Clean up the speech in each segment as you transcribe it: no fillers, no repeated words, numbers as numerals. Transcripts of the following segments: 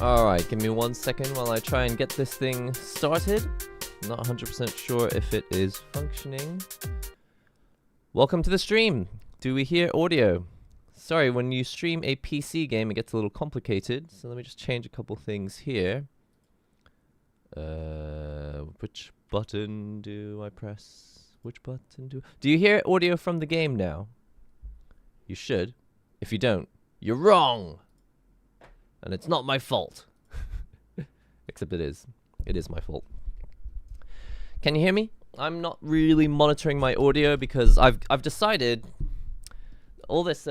Alright, give me 1 second while I try and get this thing started. Not 100% sure if it is functioning. Welcome to the stream. Do we hear audio? Sorry, when you stream a PC game, it gets a little complicated. So let me just change a couple things here. Which button do I press? Which button do you hear audio from the game now? You should. If you don't, you're wrong. And it's not my fault. Except it is. It is my fault. Can you hear me? I'm not really monitoring my audio because I've decided all this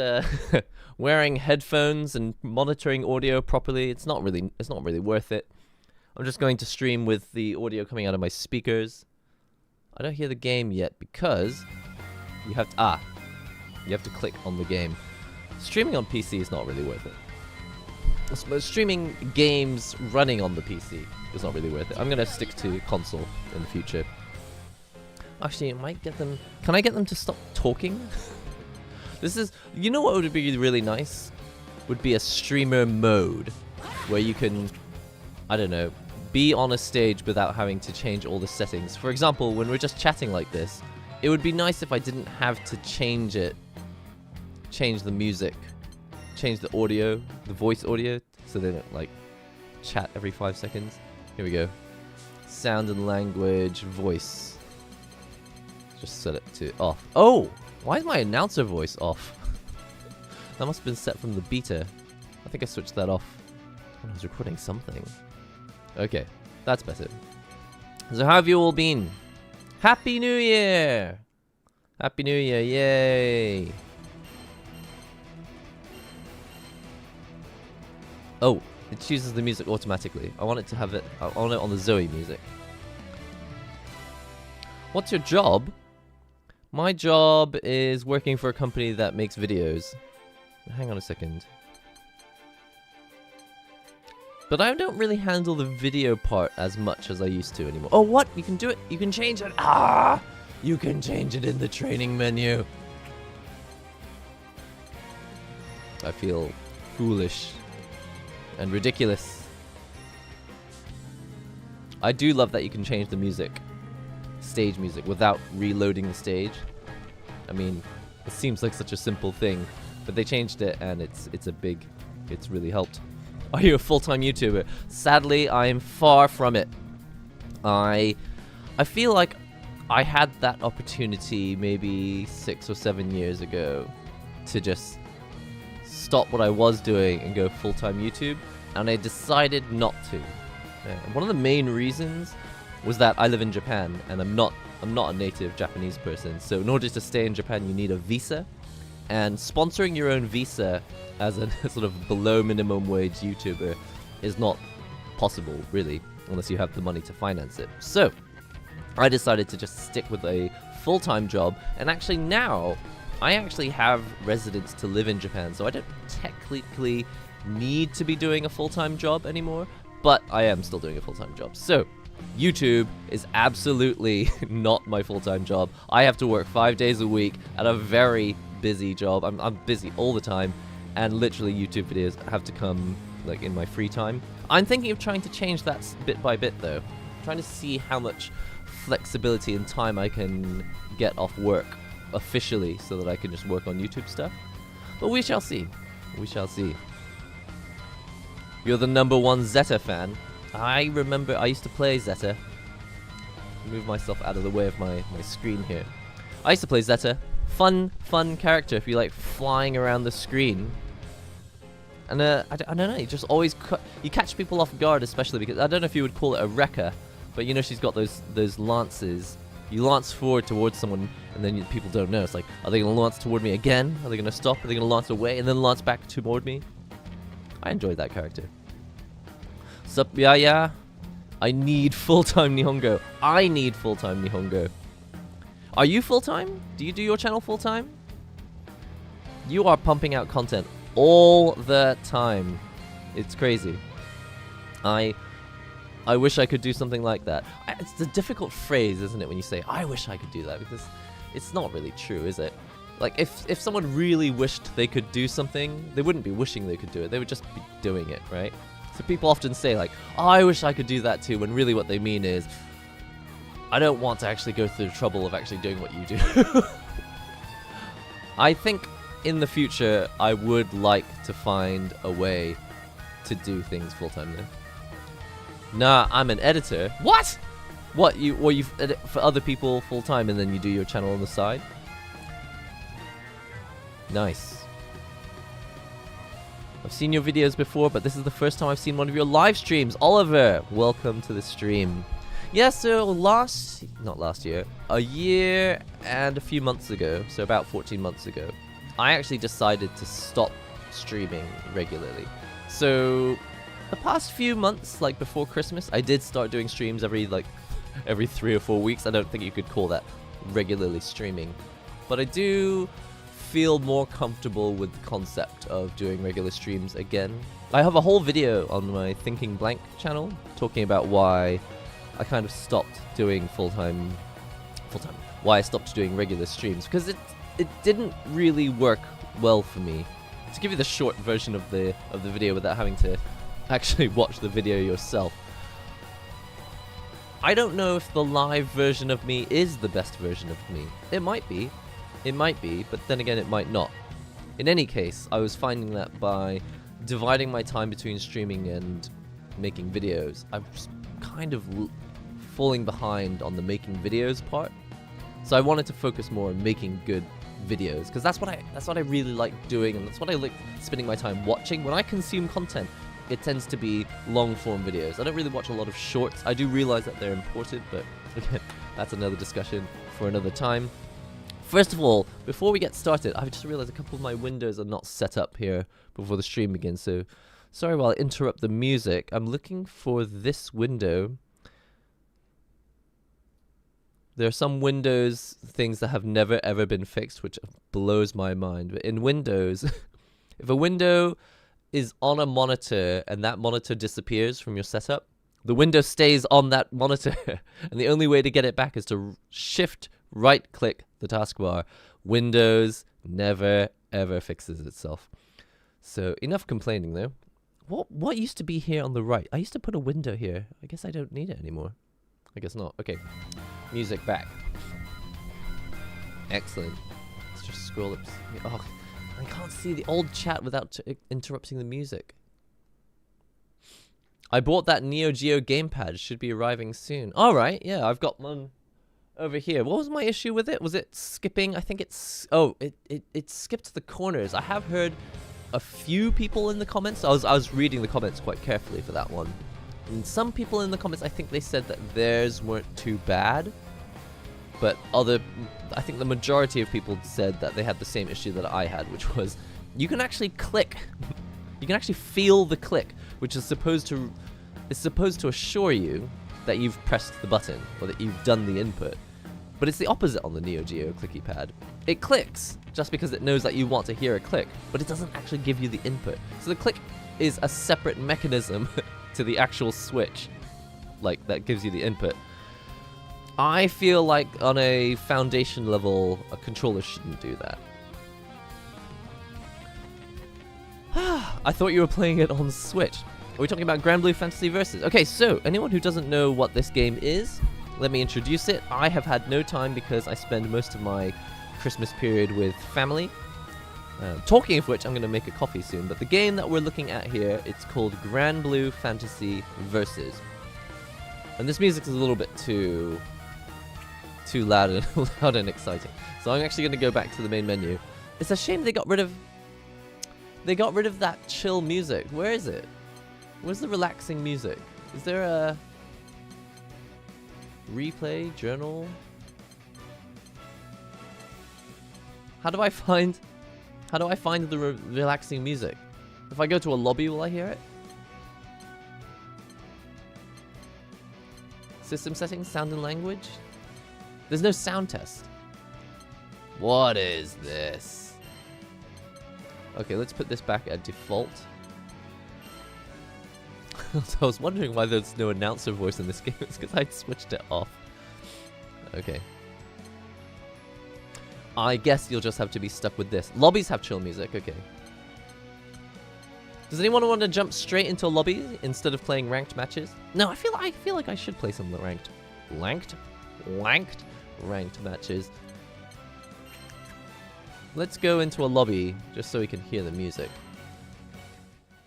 wearing headphones and monitoring audio properly, it's not really worth it. I'm just going to stream with the audio coming out of my speakers. I don't hear the game yet because you have to click on the game. Streaming on PC is not really worth it. Streaming games running on the PC is not really worth it. I'm gonna stick to console in the future. Actually, I might get them. Can I get them to stop talking? This is, you know what would be really nice? Would be a streamer mode where you can, I don't know, be on a stage without having to change all the settings. For example, when we're just chatting like this, it would be nice if I didn't have to change the music, change the audio, the voice audio, so they don't like chat every 5 seconds. Here we go. Sound and language, voice. Just set it to off. Oh, why is my announcer voice off? That must have been set from the beta. I think I switched that off when I was recording something. Okay, that's better. So how have you all been? Happy New Year! Happy New Year, yay! Oh, it chooses the music automatically. I want it to have it. I want it on the Zoe music. What's your job? My job is working for a company that makes videos. Hang on a second. But I don't really handle the video part as much as I used to anymore. Oh, what? You can do it. You can change it. Ah! You can change it in the training menu. I feel foolish and ridiculous. I do love that you can change the music, stage music, without reloading the stage. I mean, it seems like such a simple thing, but they changed it and it's really helped. Are you a full-time YouTuber? Sadly, I am far from it. I feel like I had that opportunity maybe 6 or 7 years ago to just stop what I was doing and go full-time YouTube, and I decided not to. One of the main reasons was that I live in Japan and I'm not a native Japanese person, so in order to stay in Japan you need a visa, and sponsoring your own visa as a sort of below minimum wage YouTuber is not possible really unless you have the money to finance it. So I decided to just stick with a full-time job, and actually now I actually have residence to live in Japan, so I don't technically need to be doing a full-time job anymore, but I am still doing a full-time job. So YouTube is absolutely not my full-time job. I have to work 5 days a week at a very busy job. I'm busy all the time, and literally YouTube videos have to come like in my free time. I'm thinking of trying to change that bit by bit though. I'm trying to see how much flexibility and time I can get off work officially so that I can just work on YouTube stuff. But we shall see. We shall see. You're the #1 Zeta fan. I remember I used to play Zeta. Move myself out of the way of my screen here. I used to play Zeta. Fun character if you like flying around the screen. And I don't know, you just always you catch people off guard, especially because I don't know if you would call it a wrecker, but you know she's got those lances. You lance forward towards someone, and then people don't know. It's like, are they going to lance toward me again? Are they going to stop? Are they going to lance away and then lance back toward me? I enjoyed that character. Sup, yeah. I need full-time Nihongo. I need full-time Nihongo. Are you full-time? Do you do your channel full-time? You are pumping out content all the time. It's crazy. I wish I could do something like that. It's a difficult phrase, isn't it, when you say, I wish I could do that, because it's not really true, is it? Like, if someone really wished they could do something, they wouldn't be wishing they could do it. They would just be doing it, right? So So people often say like, oh, I wish I could do that too, when really what they mean is, I don't want to actually go through the trouble of actually doing what you do. I think in the future, I would like to find a way to do things full-time though. Nah, I'm an editor. What? What, you edit for other people full-time and then you do your channel on the side? Nice. I've seen your videos before, but this is the first time I've seen one of your live streams. Oliver, welcome to the stream. Yeah, so not last year, a year and a few months ago, so about 14 months ago, I actually decided to stop streaming regularly. So the past few months, like before Christmas, I did start doing streams every 3 or 4 weeks. I don't think you could call that regularly streaming, but I do feel more comfortable with the concept of doing regular streams again. I have a whole video on my Thinking Blank channel talking about why I kind of stopped doing full-time, why I stopped doing regular streams, because it didn't really work well for me. To give you the short version of the video without having to actually watch the video yourself, I don't know if the live version of me is the best version of me. It might be, but then again it might not. In any case, I was finding that by dividing my time between streaming and making videos, I was kind of falling behind on the making videos part. So I wanted to focus more on making good videos, because that's what I really like doing, and that's what I like spending my time watching. When I consume content, it tends to be long form videos. I don't really watch a lot of shorts. I do realize that they're important, but again, that's another discussion for another time. First of all, before we get started, I've just realized a couple of my windows are not set up here before the stream begins, so sorry while I interrupt the music. I'm looking for this window. There are some Windows things that have never ever been fixed, which blows my mind. But in Windows, if a window is on a monitor and that monitor disappears from your setup, the window stays on that monitor. And the only way to get it back is to shift right click the taskbar. Windows never ever fixes itself. So enough complaining though. What used to be here on the right? I used to put a window here. I guess I don't need it anymore. I guess not. Okay. Music back. Excellent. Let's just scroll up. Oh, I can't see the old chat without interrupting the music. I bought that Neo Geo gamepad. Should be arriving soon. Alright, yeah, I've got one over here. What was my issue with it? Was it skipping? I think it's... Oh, it skipped the corners. I have heard a few people in the comments. I was reading the comments quite carefully for that one. And some people in the comments, I think they said that theirs weren't too bad. But I think the majority of people said that they had the same issue that I had, which was you can actually click. You can actually feel the click, which is supposed to assure you that you've pressed the button or that you've done the input. But it's the opposite on the Neo Geo clicky pad. It clicks just because it knows that you want to hear a click, but it doesn't actually give you the input. So the click is a separate mechanism to the actual switch, like that gives you the input. I feel like on a foundation level, a controller shouldn't do that. I thought you were playing it on Switch. Are we talking about Granblue Fantasy Versus? Okay, so anyone who doesn't know what this game is, let me introduce it. I have had no time because I spend most of my Christmas period with family. Talking of which, I'm going to make a coffee soon, but the game that we're looking at here, it's called Granblue Fantasy Versus. And this music is a little bit too loud and exciting. So I'm actually going to go back to the main menu. It's a shame they got rid of that chill music. Where is it? Where's the relaxing music? Is there a replay journal? How do I find the relaxing music? If I go to a lobby, will I hear it? System settings, sound and language? There's no sound test. What is this? Okay, let's put this back at default. So I was wondering why there's no announcer voice in this game. It's because I switched it off. Okay. I guess you'll just have to be stuck with this. Lobbies have chill music, okay. Does anyone want to jump straight into a lobby instead of playing ranked matches? No, I feel like I should play some ranked matches. Let's go into a lobby just so we can hear the music.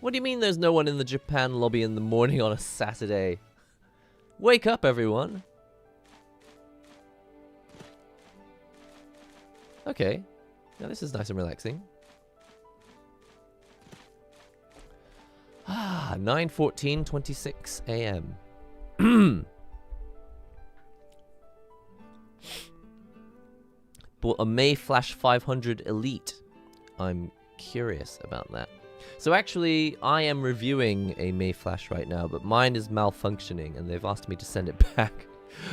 What do you mean there's no one in the Japan lobby in the morning on a Saturday? Wake up, everyone. Okay. Now this is nice and relaxing. Ah, 9:14:26 a.m. Bought a May Flash 500 Elite. I'm curious about that. So actually, I am reviewing a May Flash right now, but mine is malfunctioning, and they've asked me to send it back.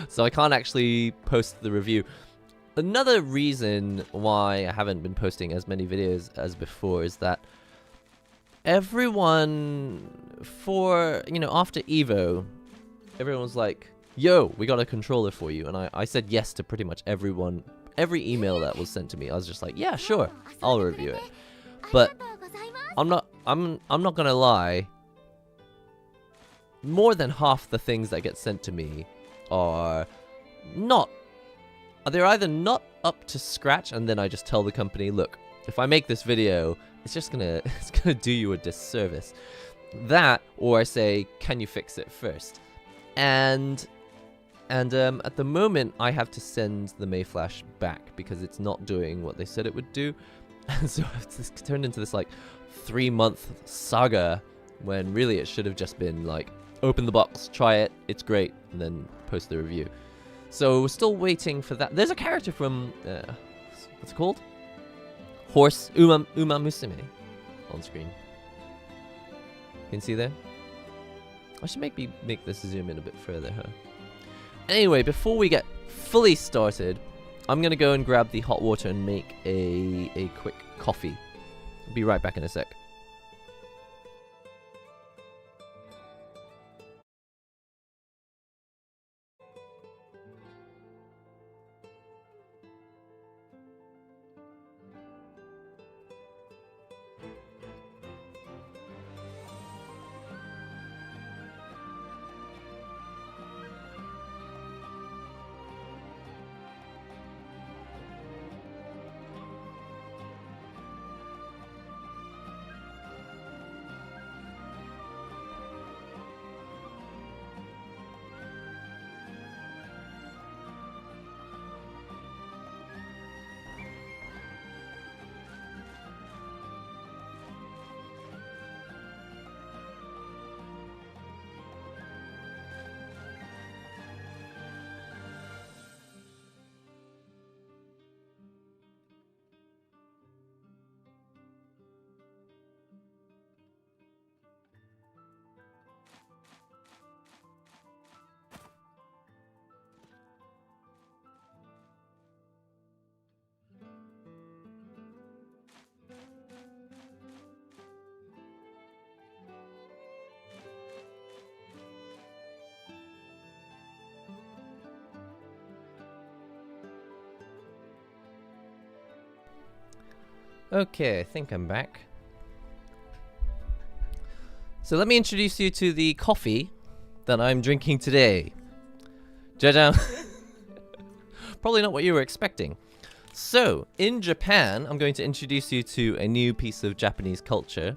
So I can't actually post the review. Another reason why I haven't been posting as many videos as before is that everyone, after Evo, everyone was like, yo, we got a controller for you. And I said yes to pretty much everyone. Every email that was sent to me, I was just like, yeah, sure, I'll review it. But I'm not gonna lie. More than half the things that get sent to me are they're either not up to scratch, and then I just tell the company, look, if I make this video, it's gonna do you a disservice. That, or I say, can you fix it first? And at the moment, I have to send the May Flash back because it's not doing what they said it would do. And so it's turned into this like 3-month saga when really it should have just been like, open the box, try it, it's great, and then post the review. So we're still waiting for that. There's a character from, what's it called? Horse Uma Musume on screen. Can you see there? I should make this zoom in a bit further, huh? Anyway, before we get fully started, I'm gonna go and grab the hot water and make a quick coffee. I'll be right back in a sec. Okay, I think I'm back. So let me introduce you to the coffee that I'm drinking today. Jajang. Probably not what you were expecting. So, in Japan, I'm going to introduce you to a new piece of Japanese culture.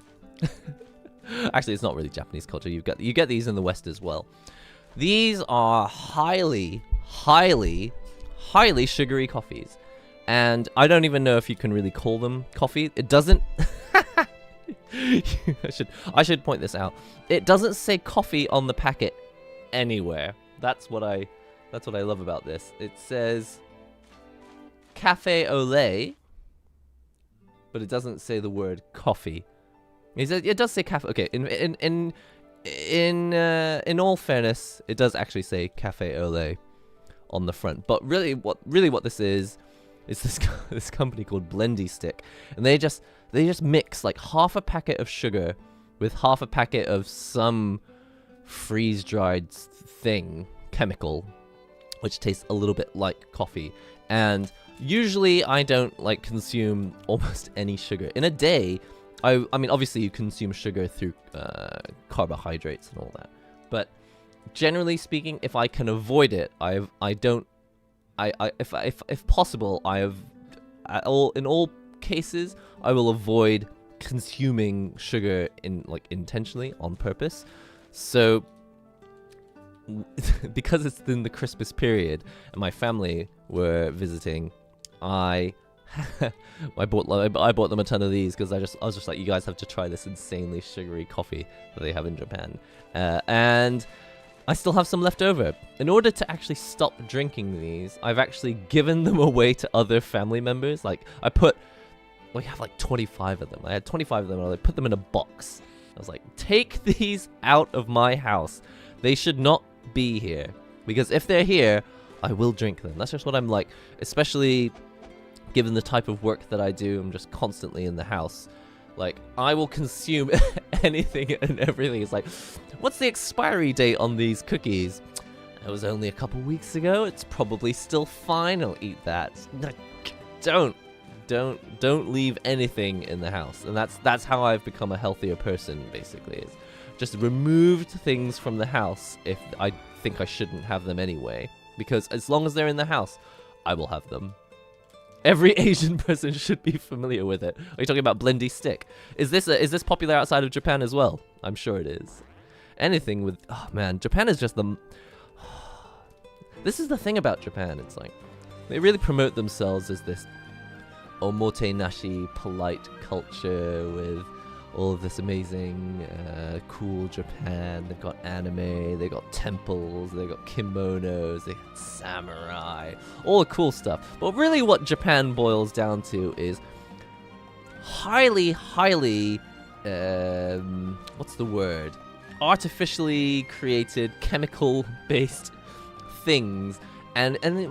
Actually, it's not really Japanese culture. You get these in the West as well. These are highly sugary coffees. And I don't even know if you can really call them coffee. It doesn't. I should point this out. It doesn't say coffee on the packet anywhere. That's what I love about this. It says cafe au lait, but it doesn't say the word coffee. It does say cafe. Okay, in all fairness, it does actually say cafe au lait on the front. But really what this is this company called Blendy Stick, and they just mix like half a packet of sugar with half a packet of some freeze-dried chemical, which tastes a little bit like coffee. And usually I don't like consume almost any sugar. In a day, I mean, obviously you consume sugar through carbohydrates and all that, but generally speaking, if I can avoid it, if possible, in all cases, I will avoid consuming sugar intentionally on purpose. So because it's in the Christmas period and my family were visiting, I bought them a ton of these because I was just like, you guys have to try this insanely sugary coffee that they have in Japan, and I still have some left over. In order to actually stop drinking these, I've actually given them away to other family members. Like we have like 25 of them. I had 25 of them and I put them in a box. I was like, take these out of my house. They should not be here, because if they're here, I will drink them. That's just what I'm like, especially given the type of work that I do. I'm just constantly in the house. Like, I will consume anything and everything. It's like, what's the expiry date on these cookies? It was only a couple weeks ago. It's probably still fine. I'll eat that. Don't leave anything in the house. And that's how I've become a healthier person, basically. Is just removed things from the house if I think I shouldn't have them anyway. Because as long as they're in the house, I will have them. Every Asian person should be familiar with it. Are you talking about blendy stick? Is this popular outside of Japan as well? I'm sure it is. Anything with... Oh, man. Japan is just the... This is the thing about Japan. It's like... They really promote themselves as this omotenashi, polite culture with all of this amazing, cool Japan. They've got anime, they've got temples, they've got kimonos, they've got samurai, all the cool stuff. But really what Japan boils down to is highly, what's the word? Artificially created, chemical-based things. And when you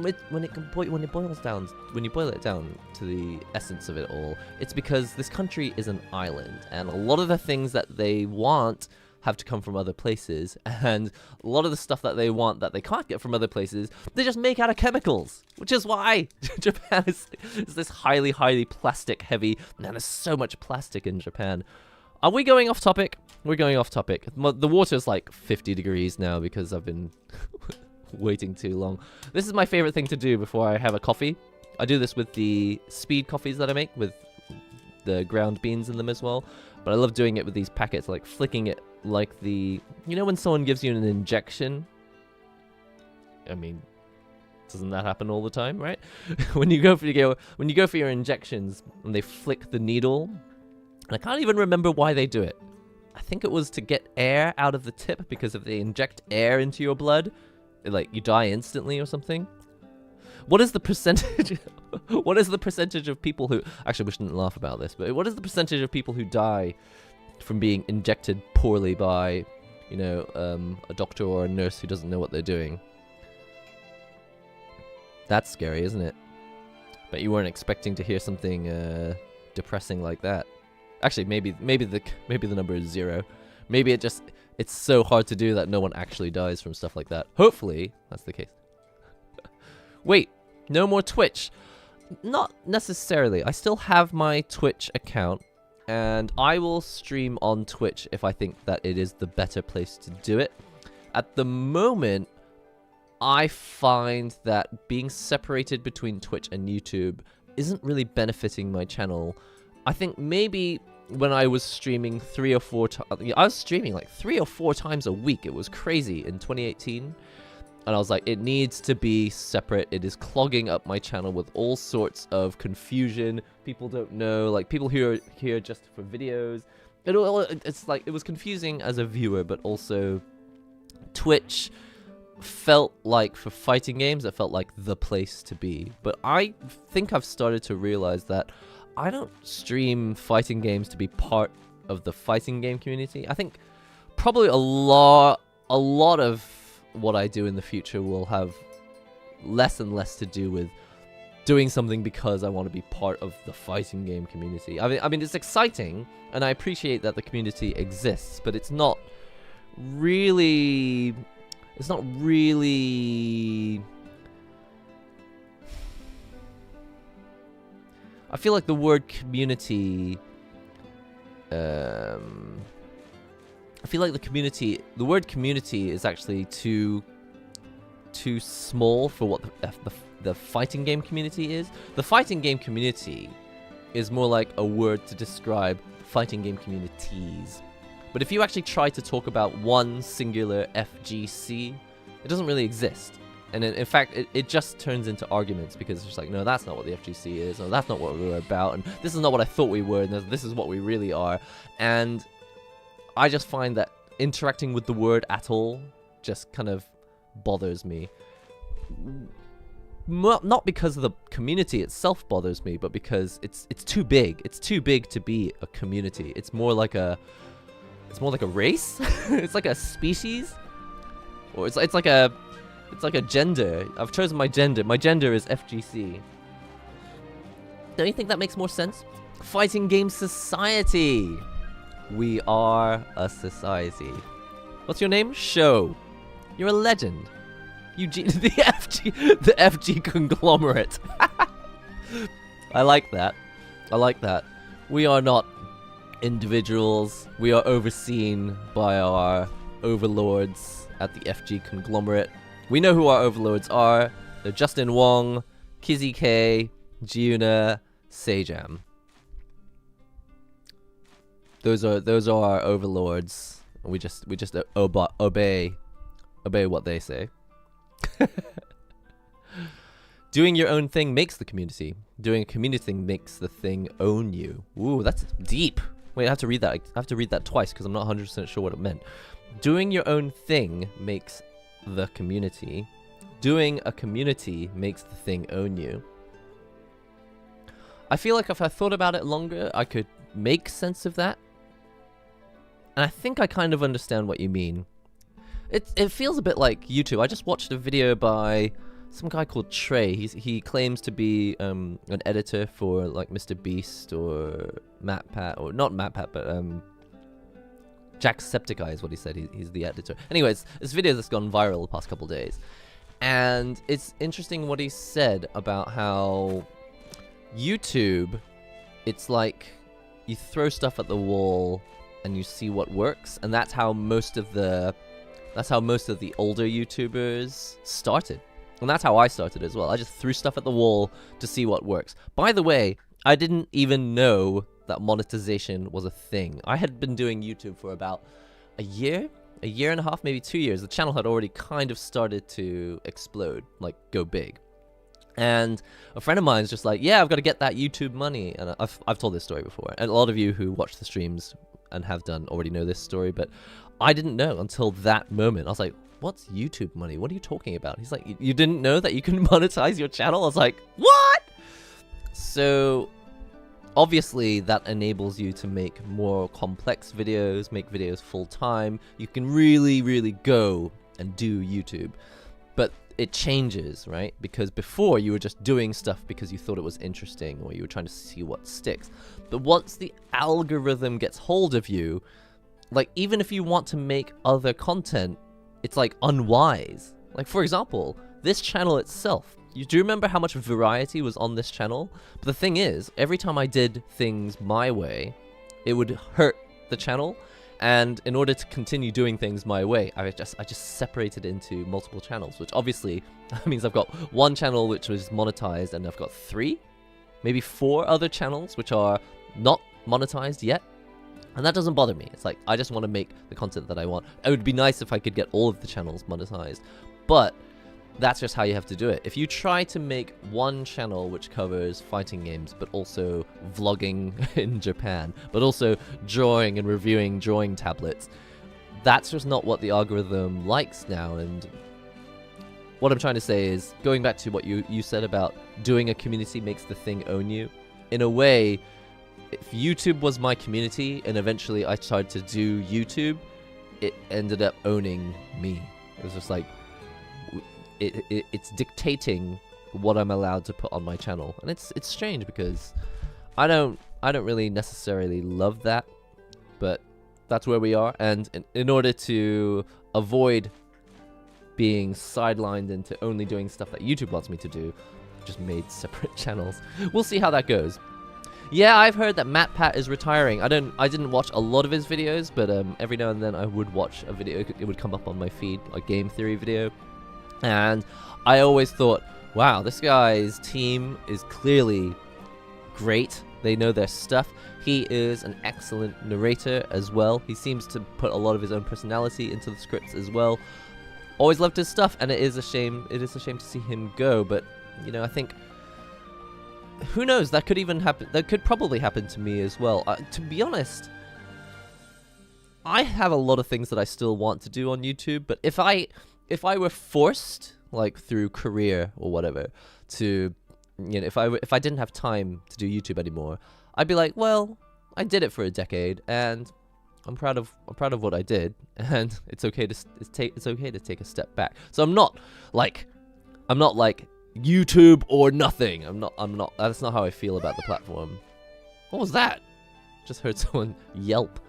boil it down to the essence of it all, it's because this country is an island, and a lot of the things that they want have to come from other places, and a lot of the stuff that they want that they can't get from other places, they just make out of chemicals, which is why Japan is this highly plastic heavy, and there's so much plastic in Japan. Are we going off topic? We're going off topic. The water's like 50 degrees now because I've been waiting too long. This is my favorite thing to do before I have a coffee. I do this with the speed coffees that I make with the ground beans in them as well. But I love doing it with these packets, like flicking it like the... You know when someone gives you an injection? I mean, doesn't that happen all the time, right? when you go for your injections and they flick the needle, and I can't even remember why they do it. I think it was to get air out of the tip, because if they inject air into your blood, like you die instantly or something. What is the percentage? What is the percentage of people who... Actually, we shouldn't laugh about this, but what is the percentage of people who die from being injected poorly by, you know, a doctor or a nurse who doesn't know what they're doing? That's scary, isn't it? But you weren't expecting to hear something depressing like that. Actually, maybe the number is 0. Maybe it's so hard to do that no one actually dies from stuff like that. Hopefully, that's the case. Wait, no more Twitch. Not necessarily. I still have my Twitch account, and I will stream on Twitch if I think that it is the better place to do it. At the moment, I find that being separated between Twitch and YouTube isn't really benefiting my channel. I think maybe... when I was streaming 3 or 4 times, I was streaming like 3 or 4 times a week. It was crazy in 2018. And I was like, it needs to be separate. It is clogging up my channel with all sorts of confusion. People don't know, like people who are here just for videos. It's like, it was confusing as a viewer, but also Twitch felt like, for fighting games, it felt like the place to be. But I think I've started to realize that I don't stream fighting games to be part of the fighting game community. I think probably a lot of what I do in the future will have less and less to do with doing something because I want to be part of the fighting game community. I mean, it's exciting, and I appreciate that the community exists, but it's not really... I feel like the word community I feel like the word community is actually too small for what the fighting game community is. The fighting game community is more like a word to describe fighting game communities. But if you actually try to talk about one singular FGC, it doesn't really exist. And in fact, it just turns into arguments, because it's just like, no, that's not what the FGC is, or that's not what we're about, and this is not what I thought we were, and this is what we really are. And I just find that interacting with the word at all just kind of bothers me. Not because of the community itself bothers me, but because it's too big. It's too big to be a community. It's more like a race. It's like a species, or it's like a gender. I've chosen my gender. My gender is FGC. Don't you think that makes more sense? Fighting game society. We are a society. What's your name? Show. You're a legend. The FG conglomerate. I like that. I like that. We are not individuals. We are overseen by our overlords at the FG conglomerate. We know who our overlords are. They're Justin Wong, Kizzy K, Giuna, Sejam. Those are our overlords. We just obey what they say. Doing your own thing makes the community. Doing a community thing makes the thing own you. Ooh, that's deep. Wait, I have to read that. I have to read that twice because I'm not 100% sure what it meant. Doing your own thing makes the community. Doing a community makes the thing own you. I feel like if I thought about it longer, I could make sense of that. And I think I kind of understand what you mean. It feels a bit like YouTube. I just watched a video by some guy called Trey. He claims to be an editor for like Mr. Beast or MatPat, or not MatPat, but Jacksepticeye is what he said. He's the editor. Anyways, this video that's gone viral the past couple days, and it's interesting what he said about how YouTube, it's like you throw stuff at the wall and you see what works, and that's how most of the older YouTubers started. And that's how I started as well. I just threw stuff at the wall to see what works. By the way, I didn't even know that monetization was a thing. I had been doing YouTube for about a year and a half, maybe 2 years. The channel had already kind of started to explode, like go big. And a friend of mine is just like, yeah, I've got to get that YouTube money. And I've told this story before. And a lot of you who watch the streams and have done already know this story, but I didn't know until that moment. I was like, what's YouTube money? What are you talking about? He's like, you didn't know that you can monetize your channel? I was like, what? So obviously that enables you to make more complex videos, make videos full time. You can really, really go and do YouTube. But it changes, right? Because before you were just doing stuff because you thought it was interesting, or you were trying to see what sticks. But once the algorithm gets hold of you, like even if you want to make other content, it's like unwise. Like for example, this channel itself, you do remember how much variety was on this channel? But the thing is, every time I did things my way, it would hurt the channel. And in order to continue doing things my way, I just separated into multiple channels, which obviously means I've got one channel which was monetized, and I've got 3, maybe 4 other channels which are not monetized yet. And that doesn't bother me. It's like, I just want to make the content that I want. It would be nice if I could get all of the channels monetized, but that's just how you have to do it. If you try to make one channel which covers fighting games, but also vlogging in Japan, but also drawing and reviewing drawing tablets, that's just not what the algorithm likes now. And what I'm trying to say is, going back to what you said about doing a community makes the thing own you, in a way, if YouTube was my community and eventually I started to do YouTube, it ended up owning me. It was just like, it's dictating what I'm allowed to put on my channel, and it's strange because I don't really necessarily love that, but that's where we are. And in order to avoid being sidelined into only doing stuff that YouTube wants me to do, I've just made separate channels. We'll see how that goes. Yeah, I've heard that MatPat is retiring. I didn't watch a lot of his videos, but every now and then I would watch a video. It would come up on my feed, a game theory video, and I always thought, wow, this guy's team is clearly great. They know their stuff. He is an excellent narrator as well. He seems to put a lot of his own personality into the scripts as well. Always loved his stuff, and it is a shame to see him go, but you know, I think, who knows, that could even happen. That could probably happen to me as well. To be honest, I have a lot of things that I still want to do on YouTube, but if I were forced, like through career or whatever, to, you know, if I didn't have time to do YouTube anymore, I'd be like, well, I did it for a decade, and I'm proud of what I did, and it's okay to take a step back. So I'm not like YouTube or nothing. I'm not. That's not how I feel about the platform. What was that? Just heard someone yelp.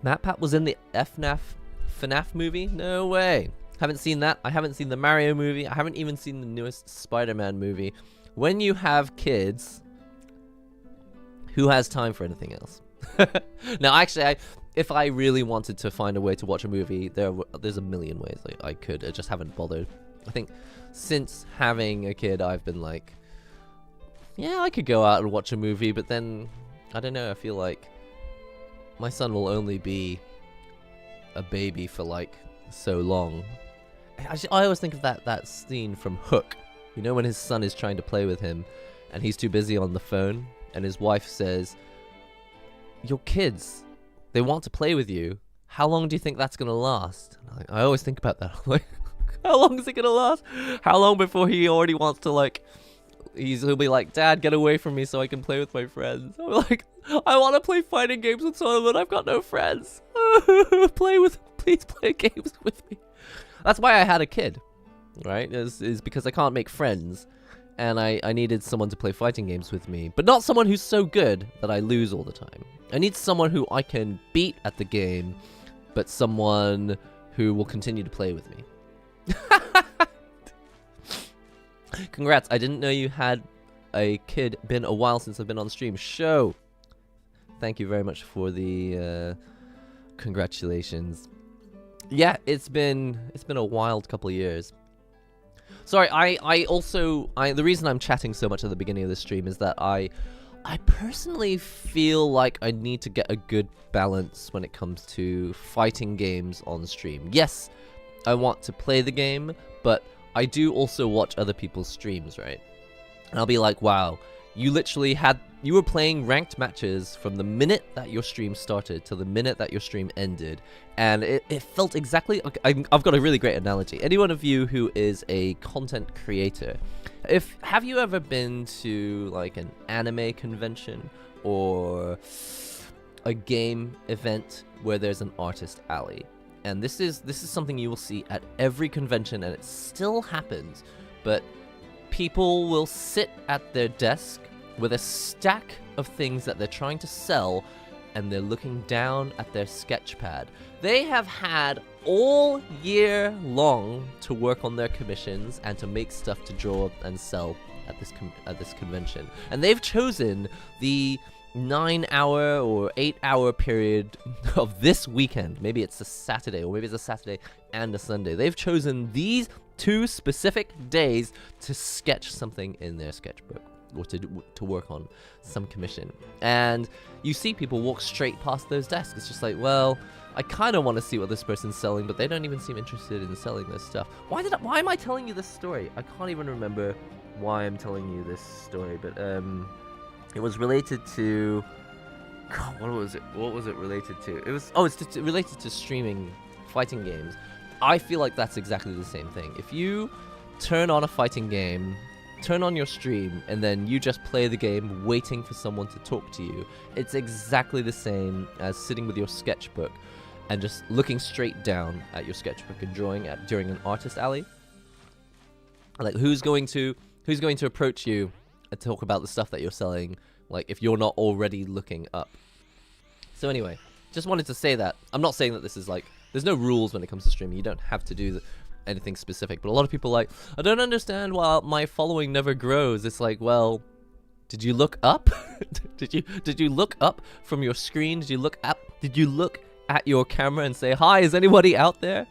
MatPat was in the FNAF movie? No way. Haven't seen that. I haven't seen the Mario movie. I haven't even seen the newest Spider-Man movie. When you have kids, who has time for anything else? Now, actually, if I really wanted to find a way to watch a movie, there's a million ways I could. I just haven't bothered. I think since having a kid, I've been like, yeah, I could go out and watch a movie, but then, I don't know, I feel like my son will only be a baby for like so long. I always think of that scene from Hook. You know, when his son is trying to play with him and he's too busy on the phone, and his wife says, your kids, they want to play with you. How long do you think that's going to last? I always think about that. Like, how long is it going to last? How long before he already wants to, like, he'll be like, Dad, get away from me so I can play with my friends. I'm like, I want to play fighting games with someone, but I've got no friends. Please play games with me. That's why I had a kid, right? Is because I can't make friends, and I needed someone to play fighting games with me, but not someone who's so good that I lose all the time. I need someone who I can beat at the game, but someone who will continue to play with me. Congrats, I didn't know you had a kid. Been a while since I've been on stream. Show. Thank you very much for the congratulations. Yeah, it's been a wild couple of years. Sorry, the reason I'm chatting so much at the beginning of the stream is that I personally feel like I need to get a good balance when it comes to fighting games on stream. Yes, I want to play the game, but I do also watch other people's streams, right? And I'll be like, wow, you were playing ranked matches from the minute that your stream started to the minute that your stream ended, and it felt exactly. I've got a really great analogy. Any one of you who is a content creator, have you ever been to like an anime convention or a game event where there's an artist alley? And this is something you will see at every convention, and it still happens, but people will sit at their desk with a stack of things that they're trying to sell, and they're looking down at their sketch pad. They have had all year long to work on their commissions and to make stuff to draw and sell at this convention. And they've chosen the 9-hour or 8-hour period of this weekend. Maybe it's a Saturday, or maybe it's a Saturday and a Sunday. They've chosen these 2 specific days to sketch something in their sketchbook, or to work on some commission. And you see people walk straight past those desks. It's just like, well, I kind of want to see what this person's selling, but they don't even seem interested in selling this stuff. Why am I telling you this story? I can't even remember why I'm telling you this story, but it was related to, God, what was it related to? It's related to streaming fighting games. I feel like that's exactly the same thing. If you turn on a fighting game, turn on your stream, and then you just play the game waiting for someone to talk to you, it's exactly the same as sitting with your sketchbook and just looking straight down at your sketchbook and drawing during an artist alley. Like, who's going to approach you and talk about the stuff that you're selling, like, if you're not already looking up? So anyway, just wanted to say that. I'm not saying that this is like, there's no rules when it comes to streaming. You don't have to do anything specific, but a lot of people are like, I don't understand why my following never grows. It's like, well, did you look up? did you look up from your screen? Did you look at your camera and say, hi, is anybody out there?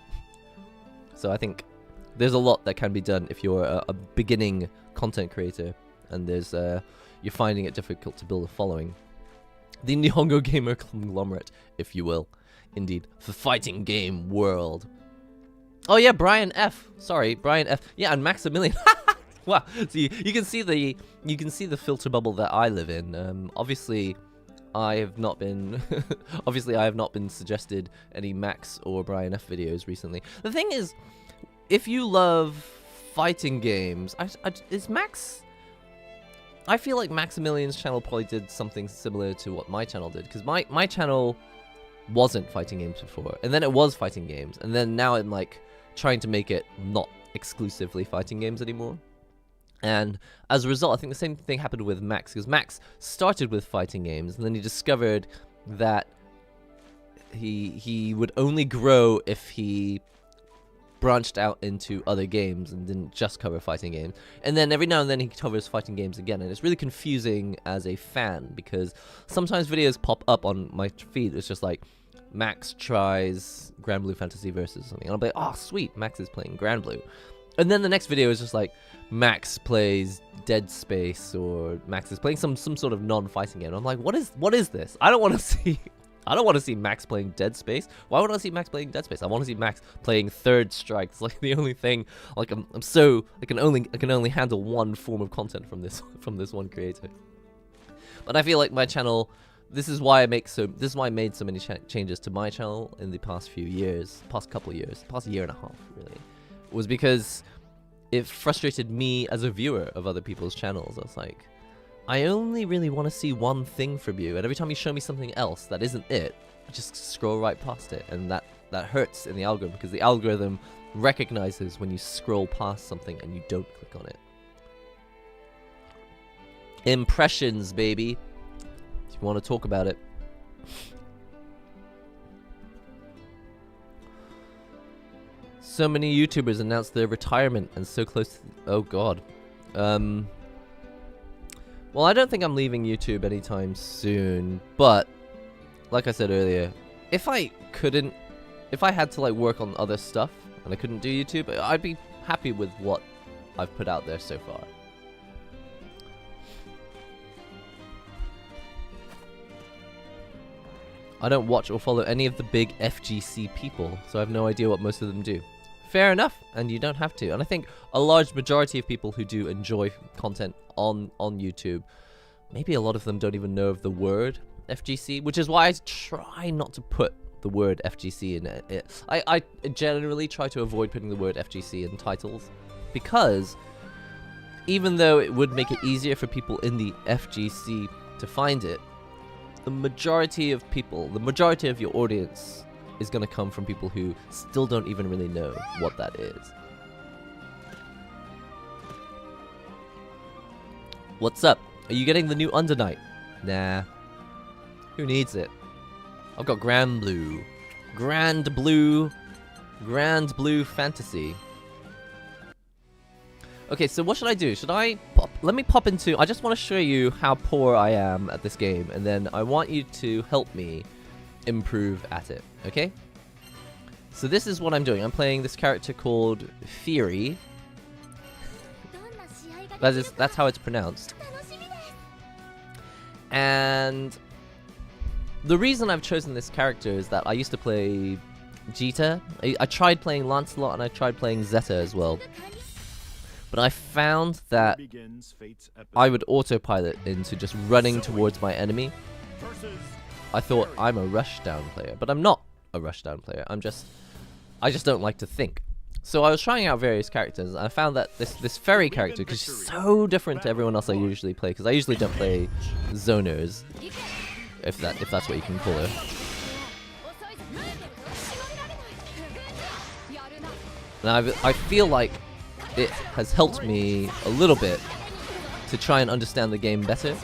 So I think there's a lot that can be done if you're a beginning content creator and there's you're finding it difficult to build a following. The NihongoGamer conglomerate, if you will. Indeed, the fighting game world. Oh yeah, Brian F. Sorry, Brian F. Yeah, and Maximilian. Wow. So you can see the filter bubble that I live in. Obviously, I have not been suggested any Max or Brian F videos recently. The thing is, if you love fighting games, is Max? I feel like Maximilian's channel probably did something similar to what my channel did, because my channel wasn't fighting games before, and then it was fighting games, and then now I'm like trying to make it not exclusively fighting games anymore. And as a result, I think the same thing happened with Max, because Max started with fighting games, and then he discovered that he would only grow if he branched out into other games and didn't just cover fighting games. And then every now and then he covers fighting games again, and it's really confusing as a fan, because sometimes videos pop up on my feed, it's just like, Max tries Granblue Fantasy Versus or something, and I'll be like, oh sweet, Max is playing Granblue. And then the next video is just like, Max plays Dead Space, or Max is playing some sort of non-fighting game. I'm like, what is this? I don't want to see Max playing Dead Space. Why would I see Max playing Dead Space? I want to see Max playing Third Strike. It's like the only thing. Like I can only handle one form of content from this one creator. But I feel like my channel. This is why I made so many changes to my channel in the past few years, past couple years, past year and a half really, was because it frustrated me as a viewer of other people's channels. I was like, I only really want to see one thing from you, and every time you show me something else that isn't it, I just scroll right past it, and that hurts in the algorithm, because the algorithm recognizes when you scroll past something and you don't click on it. Impressions, baby. If you want to talk about it. So many YouTubers announced their retirement, and so close to... Oh god. Well, I don't think I'm leaving YouTube anytime soon, but like I said earlier, if I had to like work on other stuff and I couldn't do YouTube, I'd be happy with what I've put out there so far. I don't watch or follow any of the big FGC people, so I have no idea what most of them do. Fair enough, and you don't have to. And I think a large majority of people who do enjoy content on YouTube, maybe a lot of them don't even know of the word FGC, which is why I try not to put the word FGC in it. I generally try to avoid putting the word FGC in titles, because even though it would make it easier for people in the FGC to find it, the majority of people, the majority of your audience is going to come from people who still don't even really know what that is. What's up? Are you getting the new Under Night? Nah. Who needs it? I've got Granblue. Granblue Fantasy. Okay, so what should I do? Should I pop... Let me pop into... I just want to show you how poor I am at this game, and then I want you to help me improve at it, okay? So this is what I'm doing. I'm playing this character called Theory. That's how it's pronounced. And the reason I've chosen this character is that I used to play Jita. I tried playing Lancelot, and I tried playing Zeta as well. But I found that I would autopilot into just running towards my enemy. I thought I'm a rushdown player, but I'm not a rushdown player. I just don't like to think. So I was trying out various characters, and I found that this fairy character, because she's so different to everyone else I usually play, because I usually don't play zoners, if that's what you can call her. And I feel like it has helped me a little bit to try and understand the game better.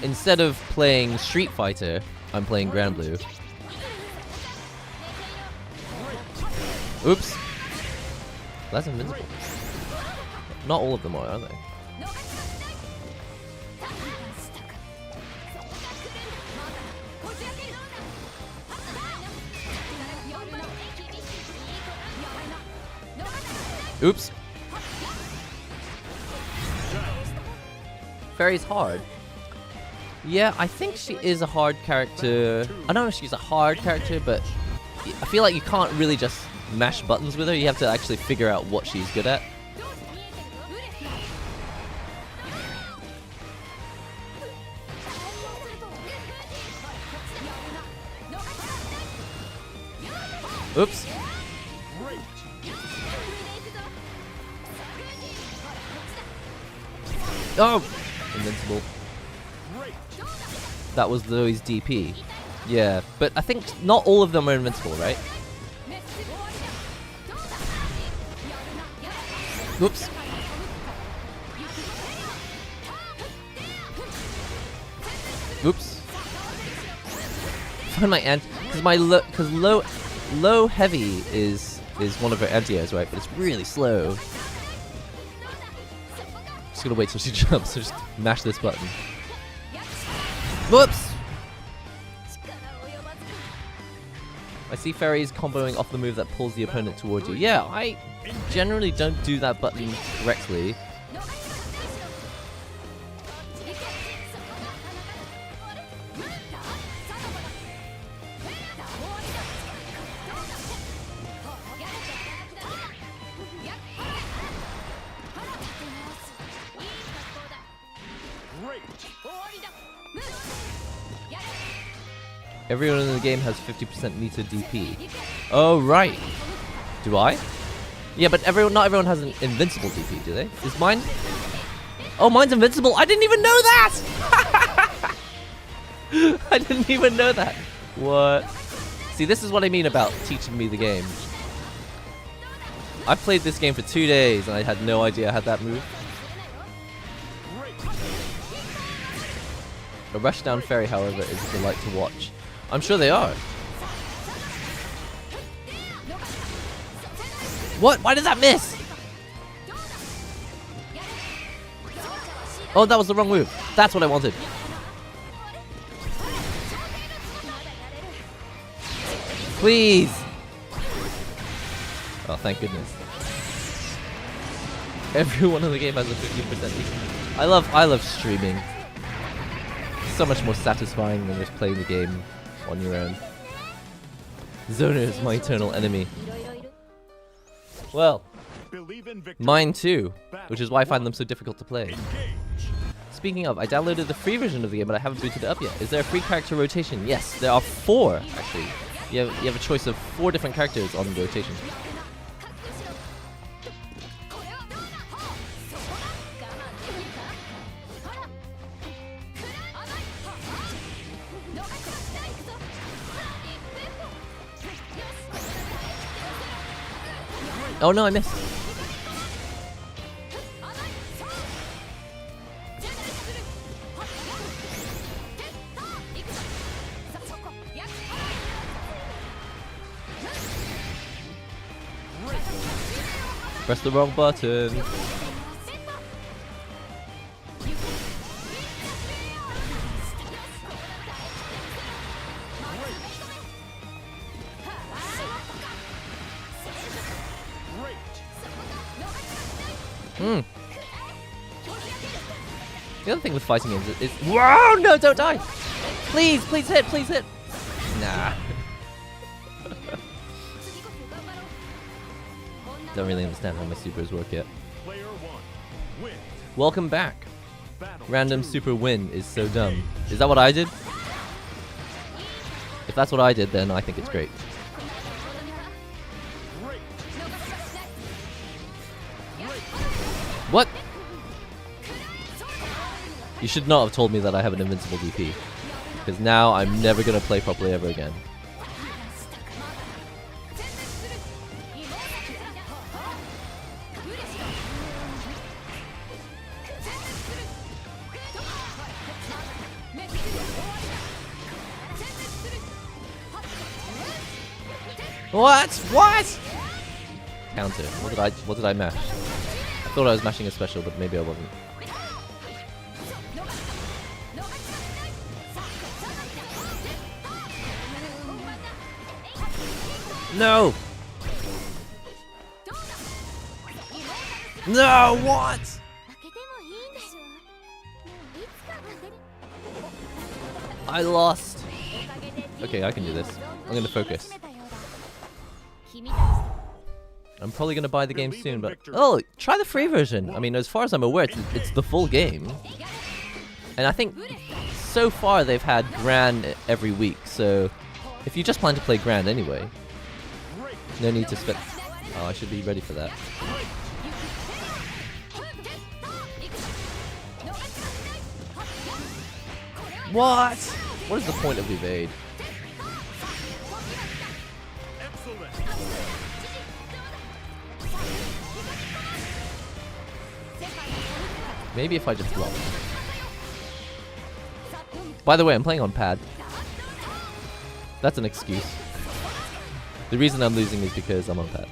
Instead of playing Street Fighter, I'm playing Granblue. Oops. That's invincible. Not all of them are they? Oops. Fairy's hard. Yeah, I think she is a hard character. I don't know if she's a hard character, but I feel like you can't really just mash buttons with her. You have to actually figure out what she's good at. Oops. Oh! Invincible. That was Zoe's DP. Yeah, but I think not all of them are invincible, right? Whoops. Oops. Find my because low heavy is one of her anti-airs, right? But it's really slow. Just gonna wait till she jumps. So just mash this button. Whoops. I see fairies comboing off the move that pulls the opponent towards you. Yeah, I generally don't do that button correctly. Everyone in the game has 50% meter DP. Oh, right. Do I? Yeah, but not everyone has an invincible DP, do they? Is mine? Oh, mine's invincible. I didn't even know that! I didn't even know that. What? See, this is what I mean about teaching me the game. I played this game for 2 days and I had no idea I had that move. A rushdown fairy, however, is a delight to watch. I'm sure they are. What? Why did that miss? Oh, that was the wrong move. That's what I wanted. Please. Oh, thank goodness. Everyone in the game has a 50%. I love streaming. It's so much more satisfying than just playing the game on your own. Zona is my eternal enemy. Well, mine too, which is why I find them so difficult to play. Speaking of, I downloaded the free version of the game, but I haven't booted it up yet. Is there a free character rotation? Yes, there are 4, actually. You have a choice of 4 different characters on the rotation. Oh no, I missed. Press the wrong button. The other thing with fighting games is whoa, no, don't die! Please, please hit, please hit! Nah. Don't really understand how my supers work yet. Welcome back. Random super win is so dumb. Is that what I did? If that's what I did, then I think it's great. What? You should not have told me that I have an invincible DP. Because now I'm never going to play properly ever again. What? What? counter. What did I mash? I thought I was mashing a special, but maybe I wasn't. No! No, what? I lost. Okay, I can do this. I'm gonna focus. I'm probably gonna buy the game soon, but oh, try the free version. I mean, as far as I'm aware, it's the full game, and I think so far they've had Grand every week. So if you just plan to play Grand anyway, no need to spend. Oh, I should be ready for that. What? What is the point of evade? Maybe if I just block. By the way, I'm playing on pad. That's an excuse. The reason I'm losing is because I'm on pad.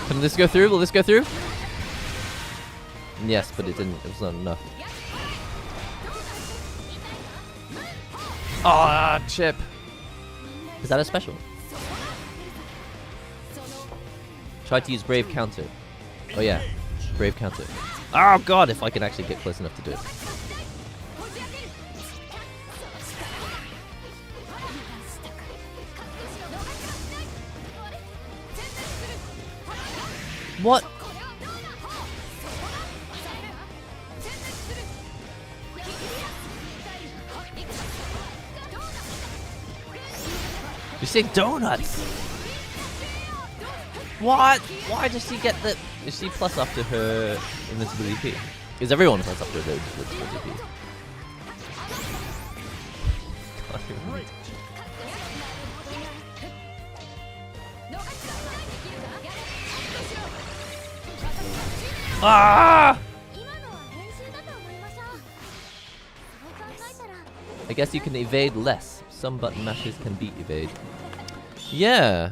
Can this go through? Will this go through? Yes, but it didn't. It was not enough. Ah, chip. Is that a special? Try to use Brave counter. Oh yeah, Brave counter. Oh god, if I can actually get close enough to do it. What? You say donuts? What? Why does she get the... Is she plus after her invincibility P? Is everyone plus after her invincibility P? Ah! I guess you can evade less. Some button mashes can beat evade. Yeah.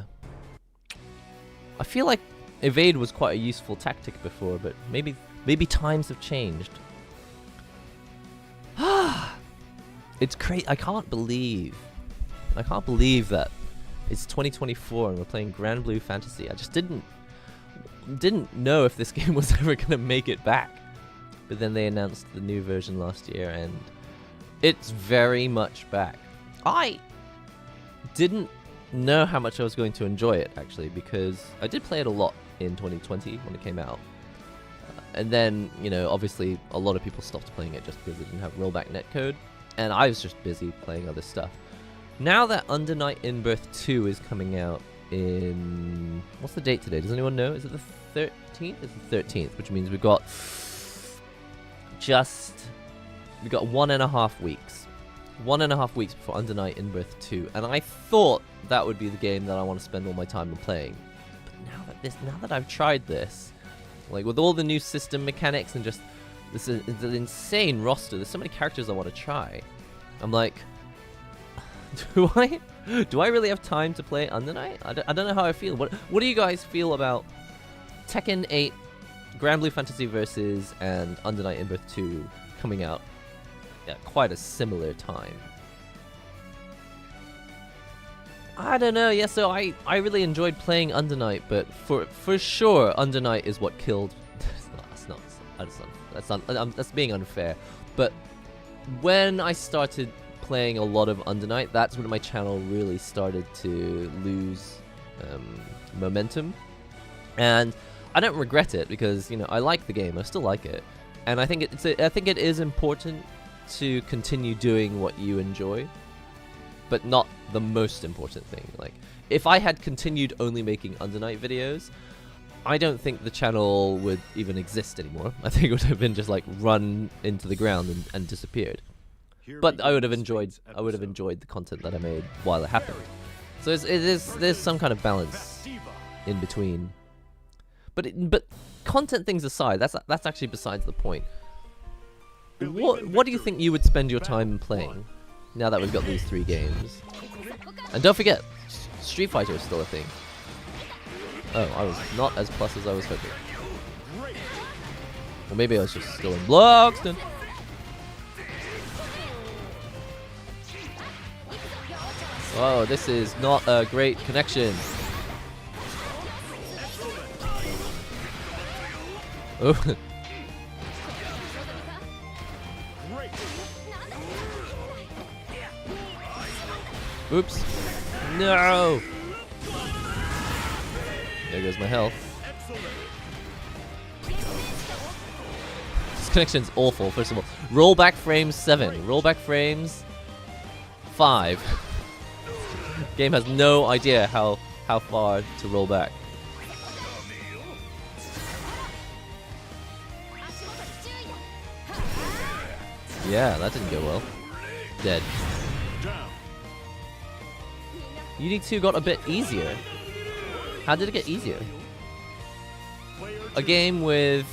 I feel like evade was quite a useful tactic before, but maybe times have changed. It's crazy. I can't believe that it's 2024 and we're playing Granblue Fantasy. I just didn't know if this game was ever gonna make it back. But then they announced the new version last year and it's very much back. I didn't know how much I was going to enjoy it, actually, because I did play it a lot in 2020 when it came out. And then, you know, obviously a lot of people stopped playing it just because it didn't have rollback netcode. And I was just busy playing other stuff. Now that Under Night in Birth 2 is coming out in... What's the date today? Does anyone know? Is it the 13th? It's the 13th, which means we've got 1.5 weeks. 1.5 weeks before Under Night in Birth 2, and I thought that would be the game that I want to spend all my time on playing. But now that I've tried this, like with all the new system mechanics and just this insane roster, there's so many characters I want to try. I'm like, do I really have time to play Under Night? I don't know how I feel. What do you guys feel about Tekken 8, Granblue Fantasy Versus, and Under Night in Birth 2 coming out at quite a similar time? I don't know. Yeah, so I really enjoyed playing Under Night, but for sure Under Night is what killed. That's being unfair. But when I started playing a lot of Under Night, that's when my channel really started to lose momentum, and I don't regret it because, you know, I like the game. I still like it, and I think it is important to continue doing what you enjoy, but not the most important thing. Like, if I had continued only making Under Night videos, I don't think the channel would even exist anymore. I think it would have been just like run into the ground and disappeared. But I would have enjoyed the content that I made while it happened. So there's some kind of balance in between. But content things aside, that's actually besides the point. What do you think you would spend your time playing now that we've got these 3 games? And don't forget, Street Fighter is still a thing. Oh, I was not as plus as I was hoping. Or maybe I was just still in Bloxton. Oh, this is not a great connection. Oh. Oops. No! There goes my health. This connection's awful, first of all. Rollback frames 7. Rollback frames 5. Game has no idea how far to roll back. Yeah, that didn't go well. Dead. Unity 2 got a bit easier. How did it get easier? A game with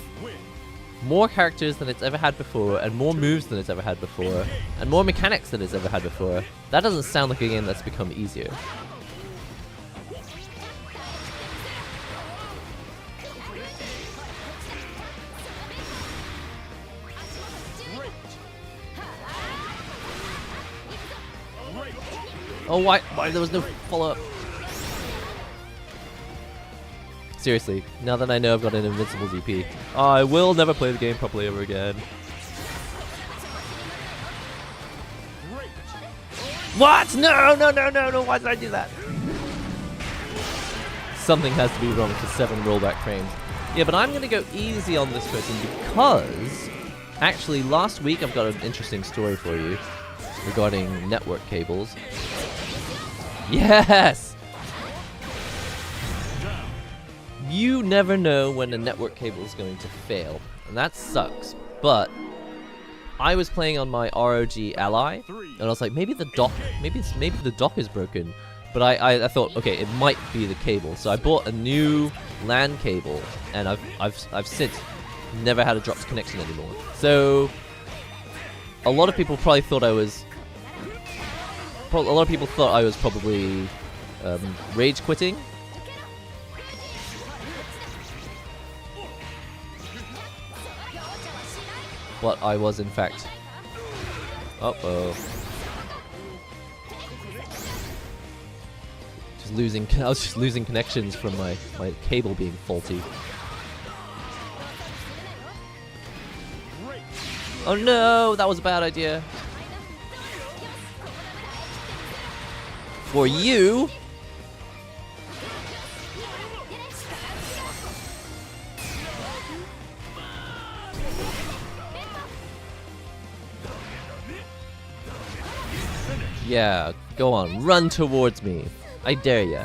more characters than it's ever had before, and more moves than it's ever had before, and more mechanics than it's ever had before. That doesn't sound like a game that's become easier. Oh, why there was no follow-up? Seriously, now that I know I've got an invincible DP, I will never play the game properly ever again. What? No, why did I do that? Something has to be wrong for 7 rollback frames. Yeah, but I'm gonna go easy on this person because, actually, last week I've got an interesting story for you regarding network cables. Yes! You never know when a network cable is going to fail, and that sucks. But I was playing on my ROG Ally, and I was like, maybe the dock is broken. But I thought, okay, it might be the cable. So I bought a new LAN cable, and I've since never had a dropped connection anymore. So a lot of people probably thought I was. A lot of people thought I was probably rage quitting. But I was in fact. Uh-oh. I was just losing connections from my cable being faulty. Oh no, that was a bad idea. For you. Yeah, go on, run towards me. I dare ya.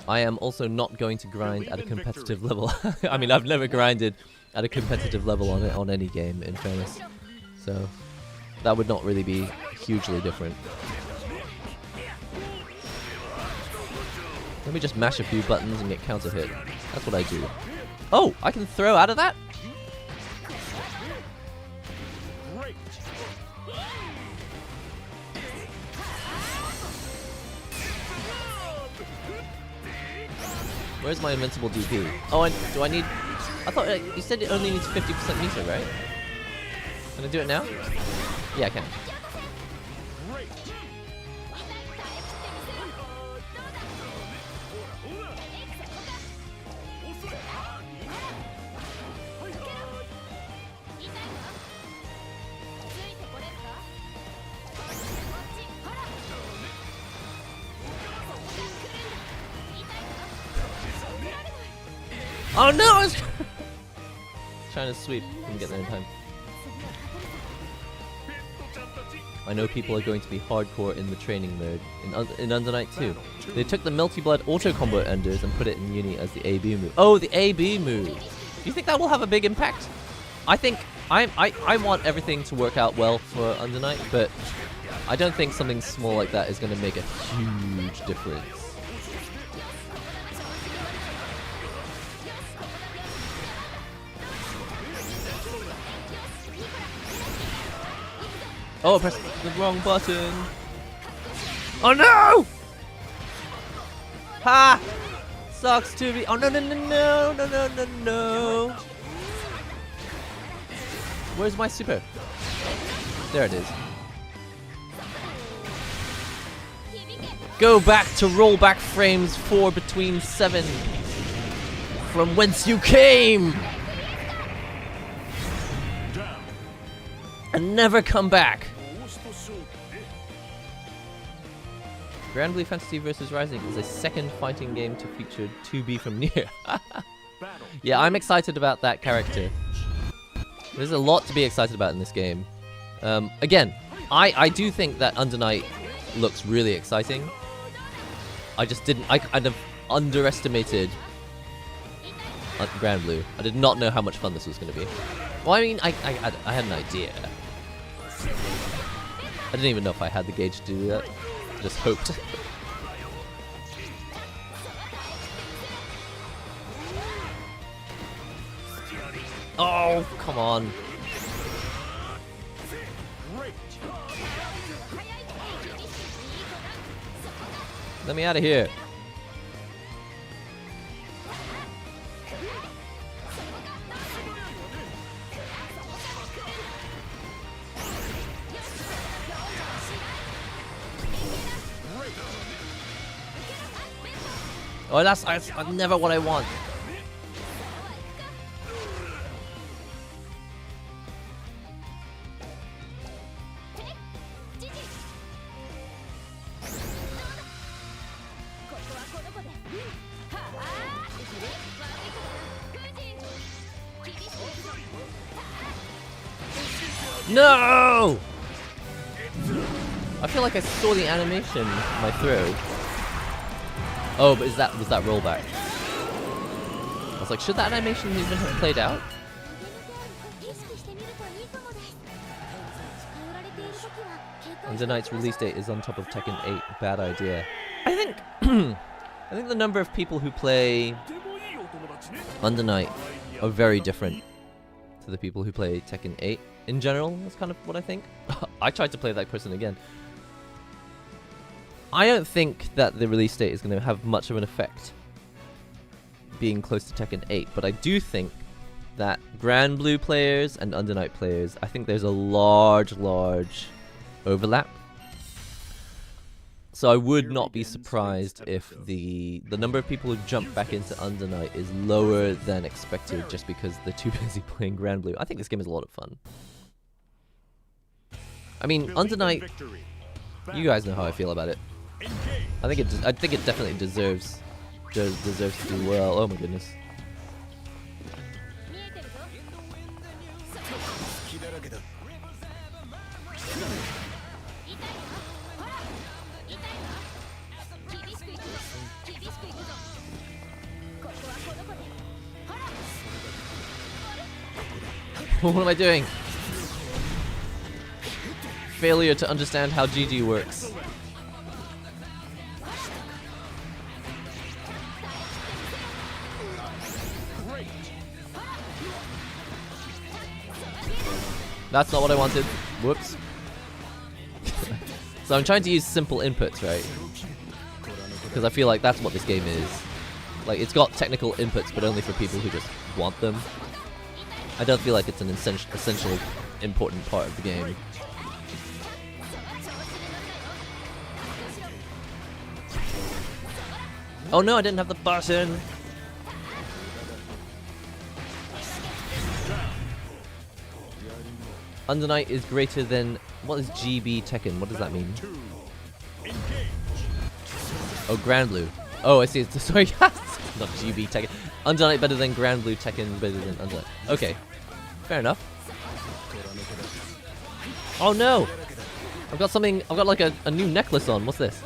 I am also not going to grind at a competitive level. I mean, I've never grinded at a competitive level on any game, in fairness. So that would not really be hugely different. Let me just mash a few buttons and get counter hit. That's what I do. Oh, I can throw out of that? Where's my invincible DP? Oh, do I need... I thought you said it only needs 50% meter, right? Can I do it now? Yeah, I can. Oh no! I was trying to sweep. Didn't get there in time. I know people are going to be hardcore in the training mode in Under Night 2. They took the multi-blood auto combo enders and put it in Uni as the AB move. Oh, the AB move! Do you think that will have a big impact? I think I want everything to work out well for Under Night, but I don't think something small like that is going to make a huge difference. Oh, I pressed the wrong button. Oh no! Ha! Sucks to be. Oh no no no no no no no no! Where's my super? There it is. Go back to rollback frames 4 between 7. From whence you came! And never come back! Granblue Fantasy vs. Rising is a second fighting game to feature 2B from Nier. Yeah, I'm excited about that character. There's a lot to be excited about in this game. Again, I do think that Under Night looks really exciting. I kind of underestimated Granblue. I did not know how much fun this was going to be. Well, I mean, I had an idea. I didn't even know if I had the gauge to do that. I just hoped. Oh, come on. Let me out of here. Oh, that's never what I want. No! I feel like I saw the animation in my throw. Oh, but was that rollback? I was like, should that animation even have played out? Under Night's release date is on top of Tekken 8. Bad idea. I think I think the number of people who play Under Night are very different to the people who play Tekken 8 in general. That's kind of what I think. I tried to play that person again. I don't think that the release date is going to have much of an effect being close to Tekken 8, but I do think that Granblue players and Under Night players, I think there's a large overlap. So I would not be surprised if the number of people who jump back into Under Night is lower than expected just because they're too busy playing Granblue. I think this game is a lot of fun. I mean, Under Night, you guys know how I feel about it. I think it definitely deserves to do well. Oh my goodness. What am I doing? Failure to understand how GG works. That's not what I wanted. Whoops. So I'm trying to use simple inputs, right? Because I feel like that's what this game is. Like, it's got technical inputs, but only for people who just want them. I don't feel like it's an essential, important part of the game. Oh no, I didn't have the button! Under Night is greater than... What is GB Tekken? What does that mean? Oh, Granblue. Oh, I see. Sorry, not GB Tekken. Under Night better than Granblue, Tekken better than Under Night. Okay, fair enough. Oh no! I've got something... I've got like a new necklace on. What's this?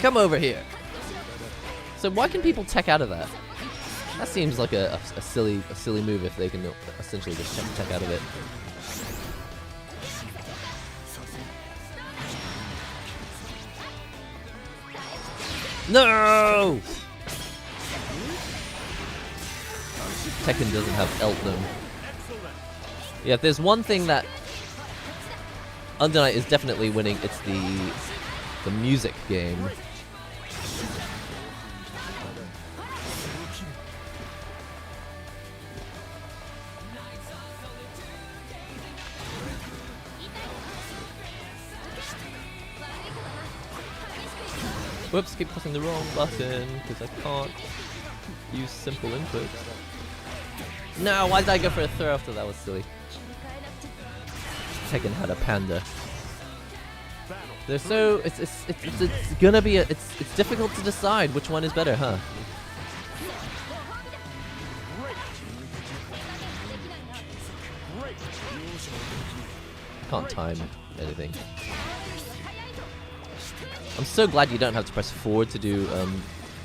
come over here. So why can people tech out of that? That seems like a silly move if they can essentially just tech out of it. No! Tekken doesn't have ult though. Yeah, if there's one thing that Under Night is definitely winning, it's the music game. Whoops, keep pressing the wrong button because I can't use simple inputs. No, why did I go for a throw after that? Was silly. Tekken had a panda. They're so it's gonna be it's difficult to decide which one is better, huh? Can't time anything. I'm so glad you don't have to press forward to do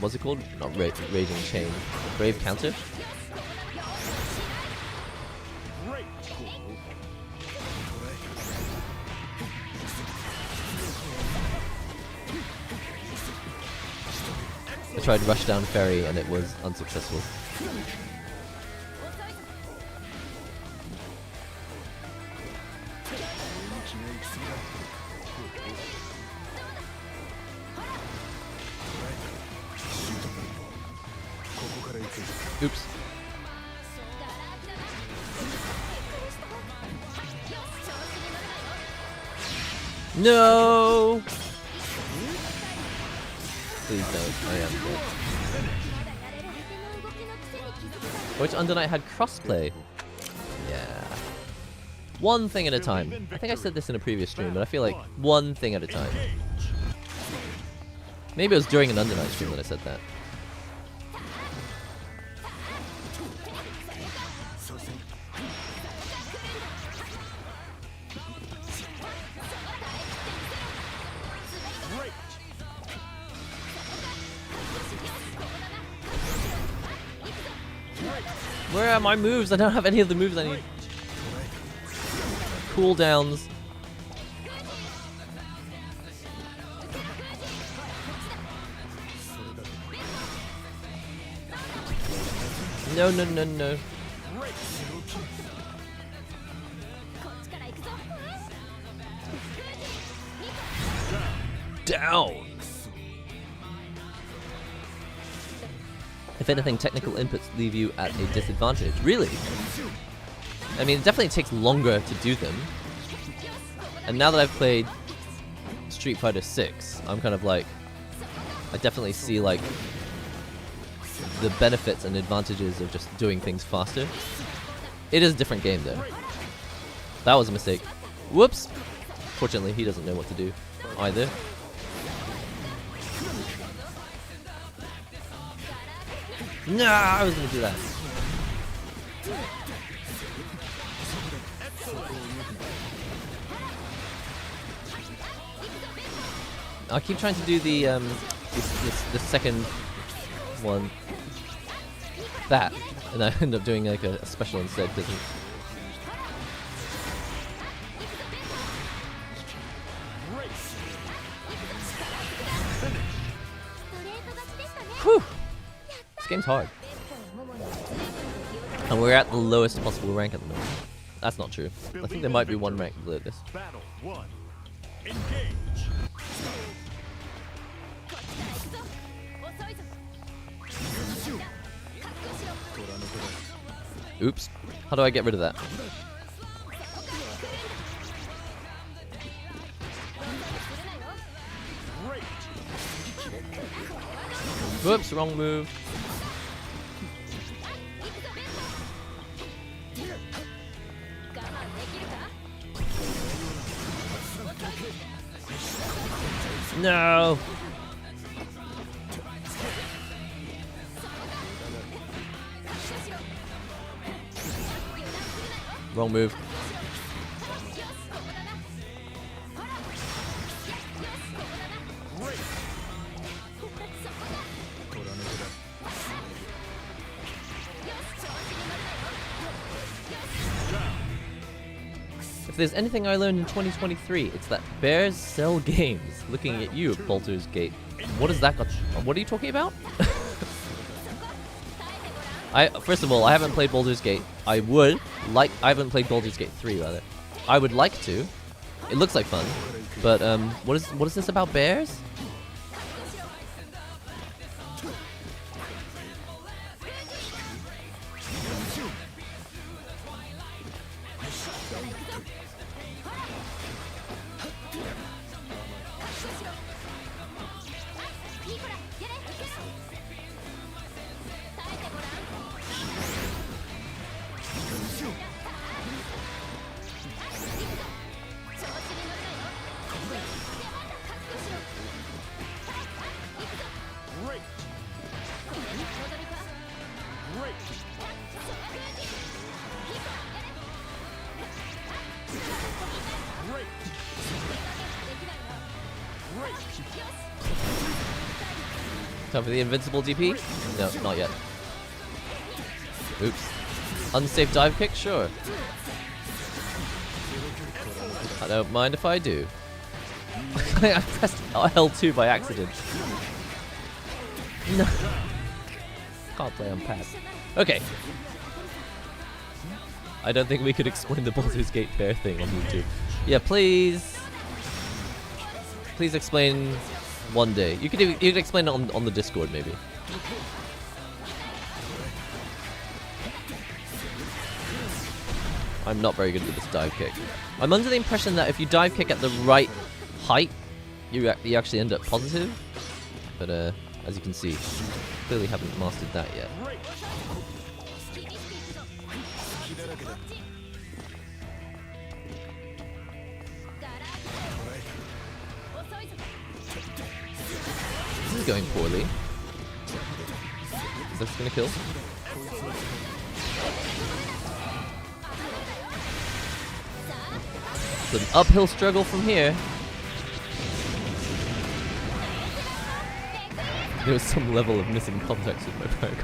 what's it called? Not Raging Chain. Brave Counter. I tried Rushdown Ferry and it was unsuccessful. Oops. No! Please don't. I am dead. Which Under Night had crossplay. Yeah. One thing at a time. I think I said this in a previous stream, but I feel like one thing at a time. Maybe it was during an Under Night stream that I said that. Where are my moves? I don't have any of the moves I need. Cooldowns. No, no, no, no. Down. If anything, technical inputs leave you at a disadvantage. Really? I mean, it definitely takes longer to do them. And now that I've played Street Fighter 6, I'm kind of like, I definitely see like the benefits and advantages of just doing things faster. It is a different game though. That was a mistake. Whoops! Fortunately, he doesn't know what to do either. No, I was gonna do that. I keep trying to do the the second one, that, and I end up doing like a special instead. Doesn't. Whew. This game's hard. And we're at the lowest possible rank at the moment. That's not true. I think there might be one rank below this. Battle 1. Engage. Oops. How do I get rid of that? Whoops, wrong move. No. Wrong move. there's anything I learned in 2023, it's that bears sell games. Looking at you, Baldur's Gate. What is that got? What are you talking about? First of all, I haven't played Baldur's Gate. I haven't played Baldur's Gate 3 rather. I would like to. It looks like fun. But what is this about bears? Time for the invincible DP? No, not yet. Oops. Unsafe dive kick? Sure. I don't mind if I do. I pressed L2 by accident. No. Can't play on pass. Okay. I don't think we could explain the Baldur's Gate bear thing on YouTube. Yeah, please. Please explain one day. You could explain it on the Discord maybe. I'm not very good with this dive kick. I'm under the impression that if you dive kick at the right height, you actually end up positive. But as you can see, clearly haven't mastered that yet. This is going poorly. Is this gonna kill? It's an uphill struggle from here. There was some level of missing context with my prior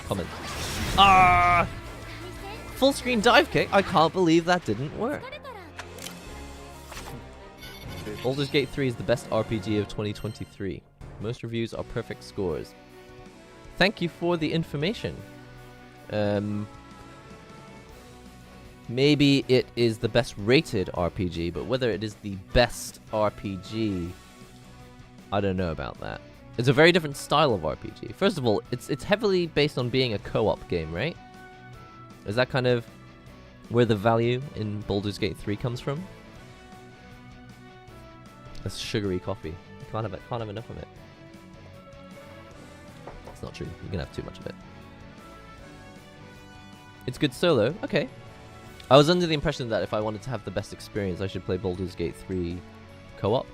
comment. Ah! Full screen dive kick? I can't believe that didn't work. Baldur's Gate 3 is the best RPG of 2023. Most reviews are perfect scores. Thank you for the information. Maybe it is the best rated RPG, but whether it is the best RPG, I don't know about that. It's a very different style of RPG. First of all, it's heavily based on being a co-op game, right? Is that kind of where the value in Baldur's Gate 3 comes from? That's sugary coffee. Can't have enough of it. It's not true. You can have too much of it. It's good solo. Okay. I was under the impression that if I wanted to have the best experience, I should play Baldur's Gate 3 co-op.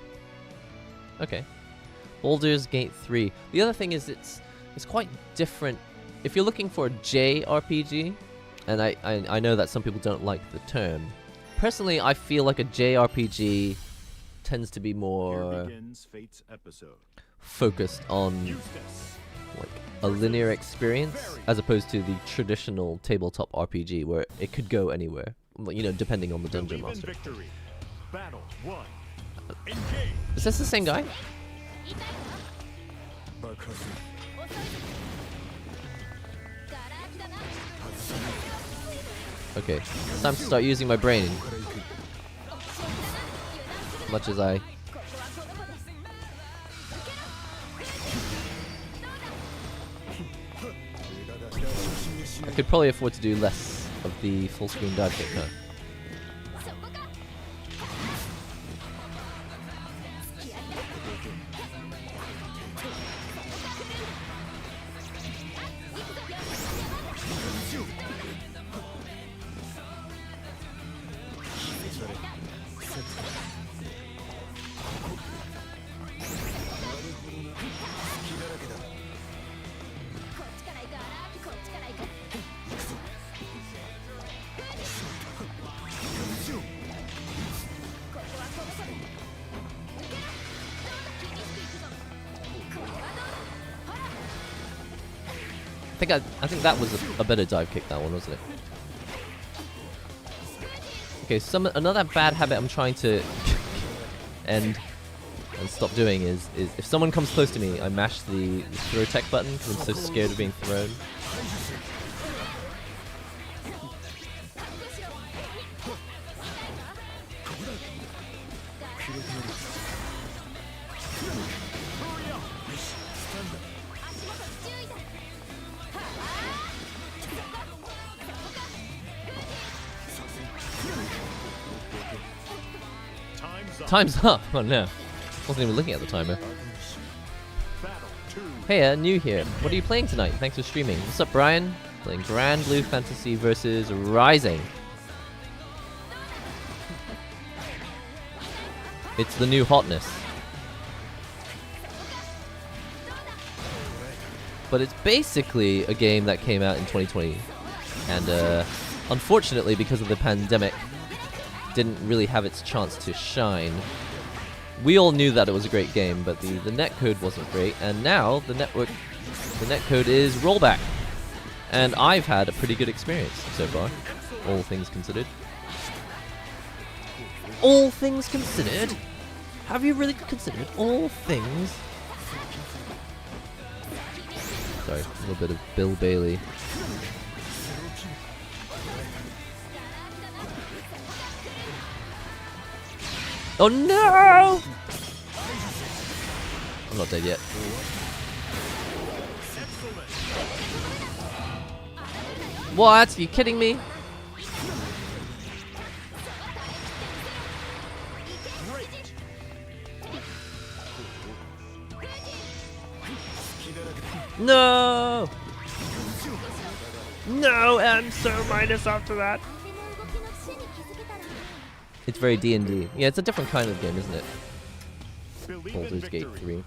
Okay. Baldur's Gate 3. The other thing is it's quite different. If you're looking for a JRPG, and I know that some people don't like the term. Personally, I feel like a JRPG tends to be more focused on like a linear experience as opposed to the traditional tabletop RPG where it could go anywhere, you know, depending on the dungeon master. Is this the same guy? Okay, it's time to start using my brain. As much as I could probably afford to do less of the full screen dive kick, huh? I think that was a better dive kick, that one, wasn't it? Okay, another bad habit I'm trying to end and stop doing is if someone comes close to me, I mash the throw tech button because I'm so scared of being thrown. Time's up! Oh no. Wasn't even looking at the timer. Hey, new here. What are you playing tonight? Thanks for streaming. What's up, Brian? Playing Granblue Fantasy versus Rising. It's the new hotness. But it's basically a game that came out in 2020. And unfortunately, because of the pandemic, didn't really have its chance to shine. We all knew that it was a great game, but the netcode wasn't great, and now the netcode is rollback. And I've had a pretty good experience so far, all things considered. All things considered? Have you really considered all things? Sorry, a little bit of Bill Bailey. Oh no! I'm not dead yet. What? Are you kidding me? No! No, and so minus after that. It's very D&D. Yeah, it's a different kind of game, isn't it? Baldur's Gate 3.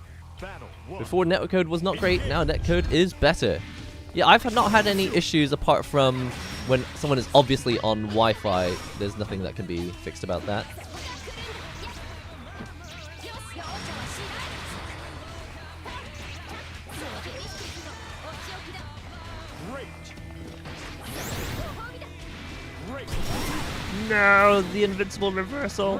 Before netcode was not great, now netcode is better. Yeah, I've not had any issues apart from when someone is obviously on Wi-Fi. There's nothing that can be fixed about that. No, the invincible reversal.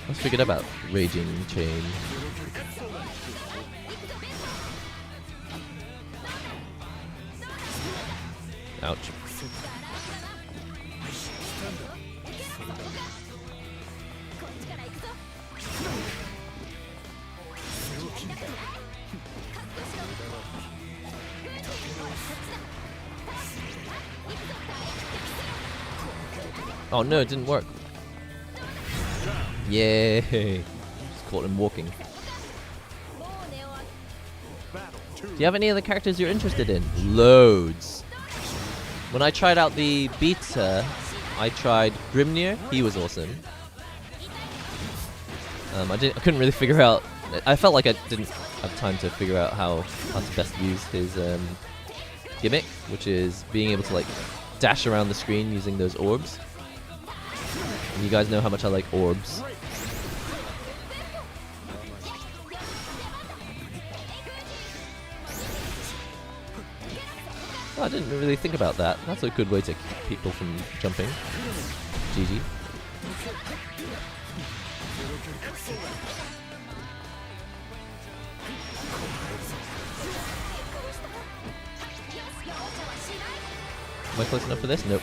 Let's forget about Raging Chain. Ouch. Oh no, it didn't work. Yay! Just caught him walking. Do you have any other characters you're interested in? Loads. When I tried out the beta, I tried Grimnir. He was awesome. I couldn't really figure out. I felt like I didn't have time to figure out how to best use his gimmick, which is being able to like dash around the screen using those orbs. And you guys know how much I like orbs. Oh, I didn't really think about that. That's a good way to keep people from jumping. GG. Am I close enough for this? Nope.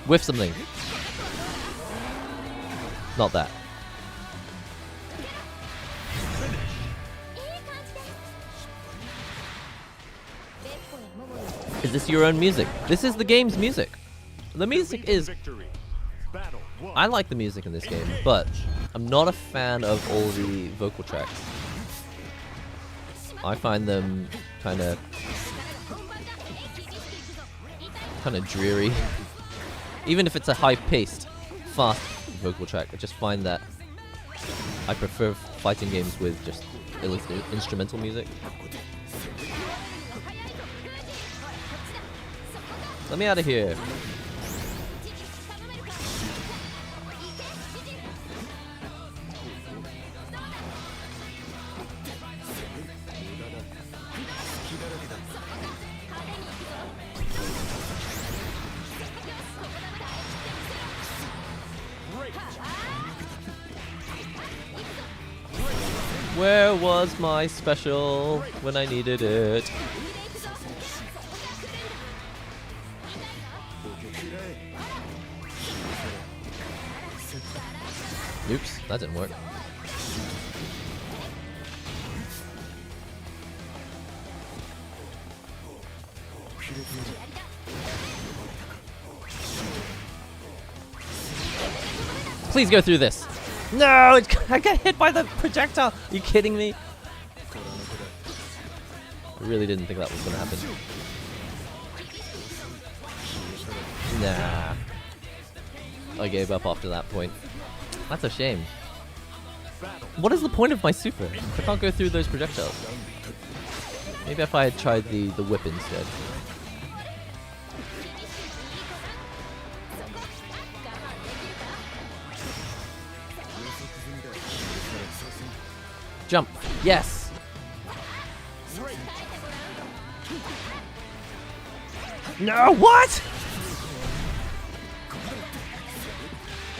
Whiff something. Not that. Is this your own music? This is the game's music. The music is... I like the music in this game, but I'm not a fan of all the vocal tracks. I find them kind of dreary. Even if it's a high-paced, fast vocal track, I just find that I prefer fighting games with just instrumental music. Let me out of here. Where was my special when I needed it? Oops, that didn't work. Please go through this. No, I got hit by the projectile. Are you kidding me? I really didn't think that was gonna happen. Nah. I gave up after that point. That's a shame. What is the point of my super? I can't go through those projectiles. Maybe if I had tried the whip instead. Jump. Yes. No, what?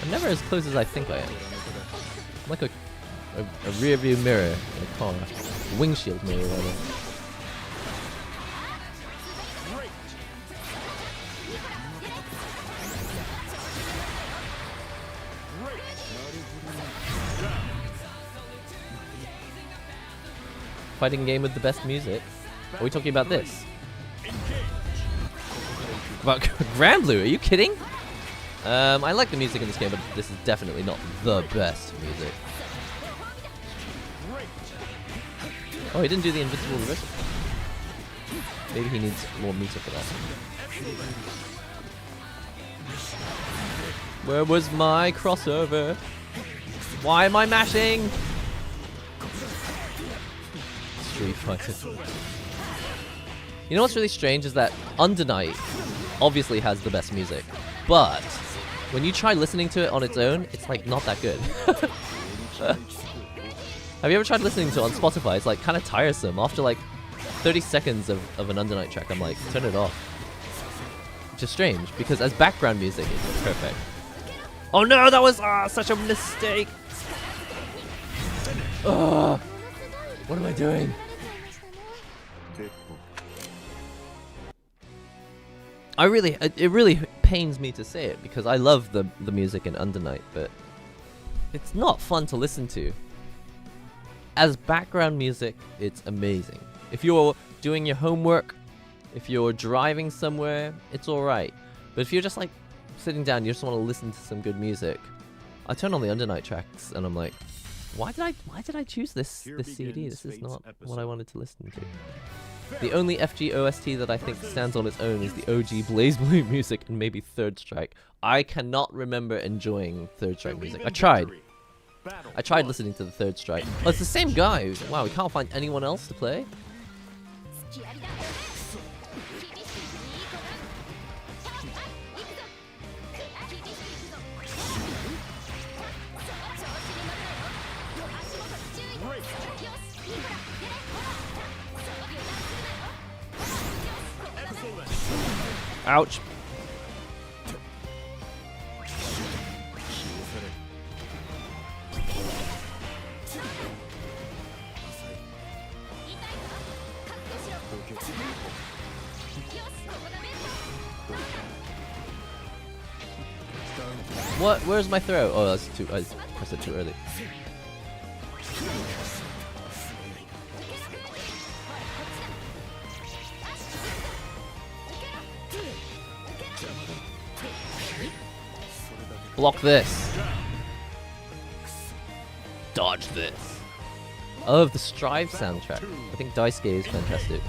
I'm never as close as I think I am. I'm like a rear view mirror in a car. Windshield mirror, rather. Fighting game with the best music? Are we talking about this? About Granblue? Are you kidding? I like the music in this game, but this is definitely not the best music. Oh, he didn't do the invincible reversal. Maybe he needs more meter for that. Where was my crossover? Why am I mashing? Street Fighter. You know what's really strange is that Under Night obviously has the best music, but when you try listening to it on its own, it's like not that good. Have you ever tried listening to it on Spotify? It's like kind of tiresome. After like 30 seconds of an Under Night track, I'm like, turn it off. Which is strange, because as background music, it's perfect. Oh no, that was such a mistake! What am I doing? It really pains me to say it, because I love the music in Under Night, but it's not fun to listen to. As background music, it's amazing. If you're doing your homework, if you're driving somewhere, it's alright. But if you're just like sitting down, you just want to listen to some good music, I turn on the Under Night tracks and I'm like, why did I choose this CD? This is not what I wanted to listen to. The only FG OST that I think stands on its own is the OG BlazBlue music and maybe Third Strike. I cannot remember enjoying Third Strike music. I tried listening to the Third Strike. Oh, it's the same guy. Wow, we can't find anyone else to play? Ouch. What? Where's my throw? Oh, that's too. I pressed it too early. Block this. Dodge this. I love the Strive soundtrack. I think Daisuke is fantastic.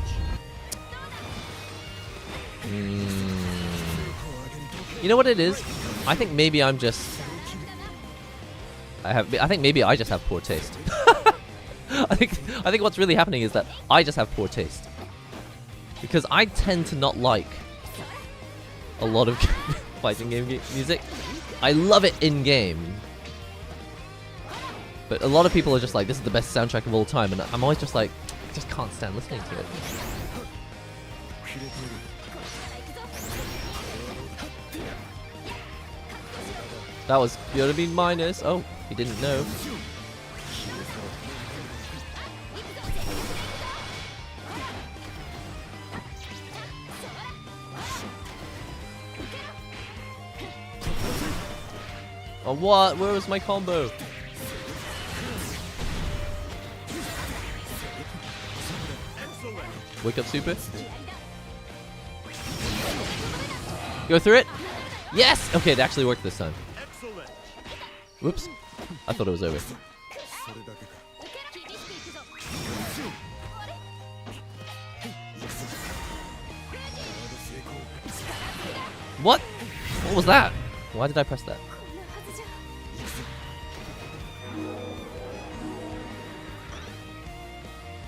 You know what it is? I think maybe I'm just... I think maybe I just have poor taste. I think what's really happening is that I just have poor taste. Because I tend to not like a lot of fighting game music. I love it in game, but a lot of people are just like, this is the best soundtrack of all time, and I'm always just like, I just can't stand listening to it. That was gonna be minus. Oh, he didn't know. Oh, what? Where was my combo? Wake up super. Go through it. Yes! Okay, it actually worked this time. Whoops. I thought it was over. What? What was that? Why did I press that?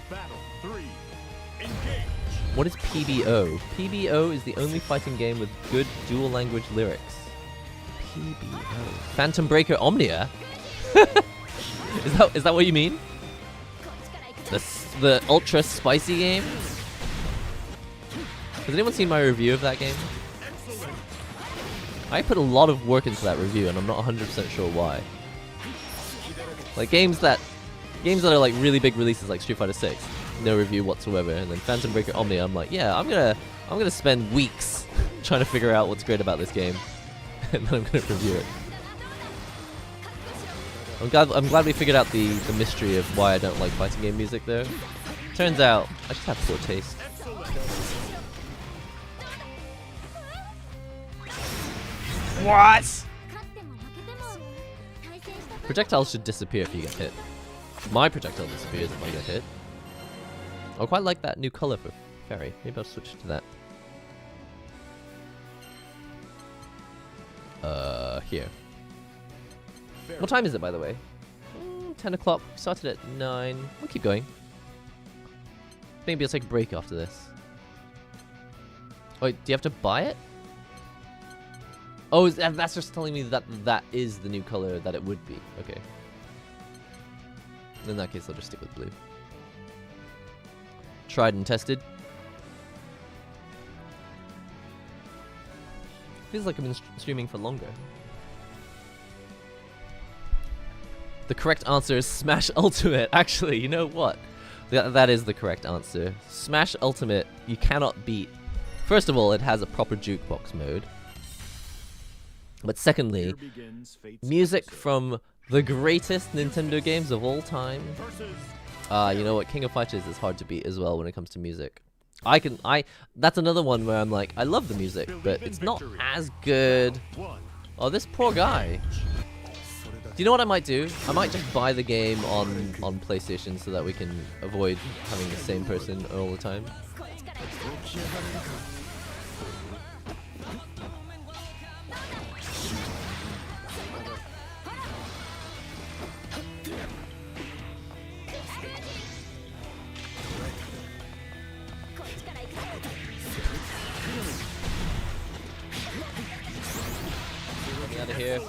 Battle 3. Engage. What is PBO? PBO is the only fighting game with good dual language lyrics. PBO. Phantom Breaker Omnia? Is that what you mean? The ultra spicy game? Has anyone seen my review of that game? I put a lot of work into that review and I'm not 100% sure why. Like games that are like really big releases like Street Fighter 6, no review whatsoever, and then Phantom Breaker Omnia, I'm like, yeah, I'm gonna spend weeks trying to figure out what's great about this game, and then I'm gonna review it. I'm glad we figured out the mystery of why I don't like fighting game music though. Turns out I just have poor taste. What? Projectiles should disappear if you get hit. My projectile disappears if I get hit. I quite like that new color for Fairy. Maybe I'll switch to that. Here. What time is it, by the way? 10 o'clock. Started at 9. We'll keep going. Maybe I'll take a break after this. Wait, do you have to buy it? Oh, that's just telling me that that is the new color that it would be. Okay. In that case, I'll just stick with blue. Tried and tested. Feels like I've been streaming for longer. The correct answer is Smash Ultimate. Actually, you know what? That is the correct answer. Smash Ultimate, you cannot beat. First of all, it has a proper jukebox mode. But secondly, music from the greatest Nintendo games of all time. You know what? King of Fighters is hard to beat as well when it comes to music. That's another one where I'm like, I love the music, but it's not as good. Oh, this poor guy. Do you know what I might do? I might just buy the game on PlayStation so that we can avoid having the same person all the time. Get out of here.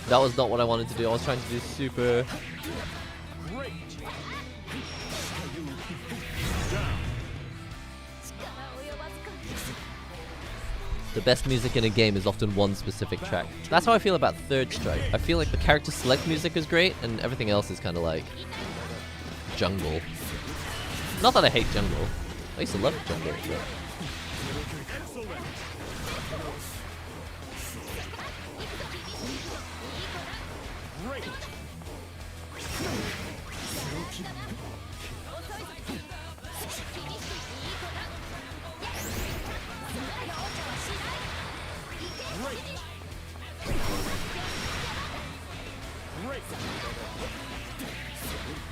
That was not what I wanted to do. I was trying to do super. The best music in a game is often one specific track. That's how I feel about Third Strike. I feel like the character select music is great, and everything else is kind of like jungle. Not that I hate jungle. I used to love jungle. But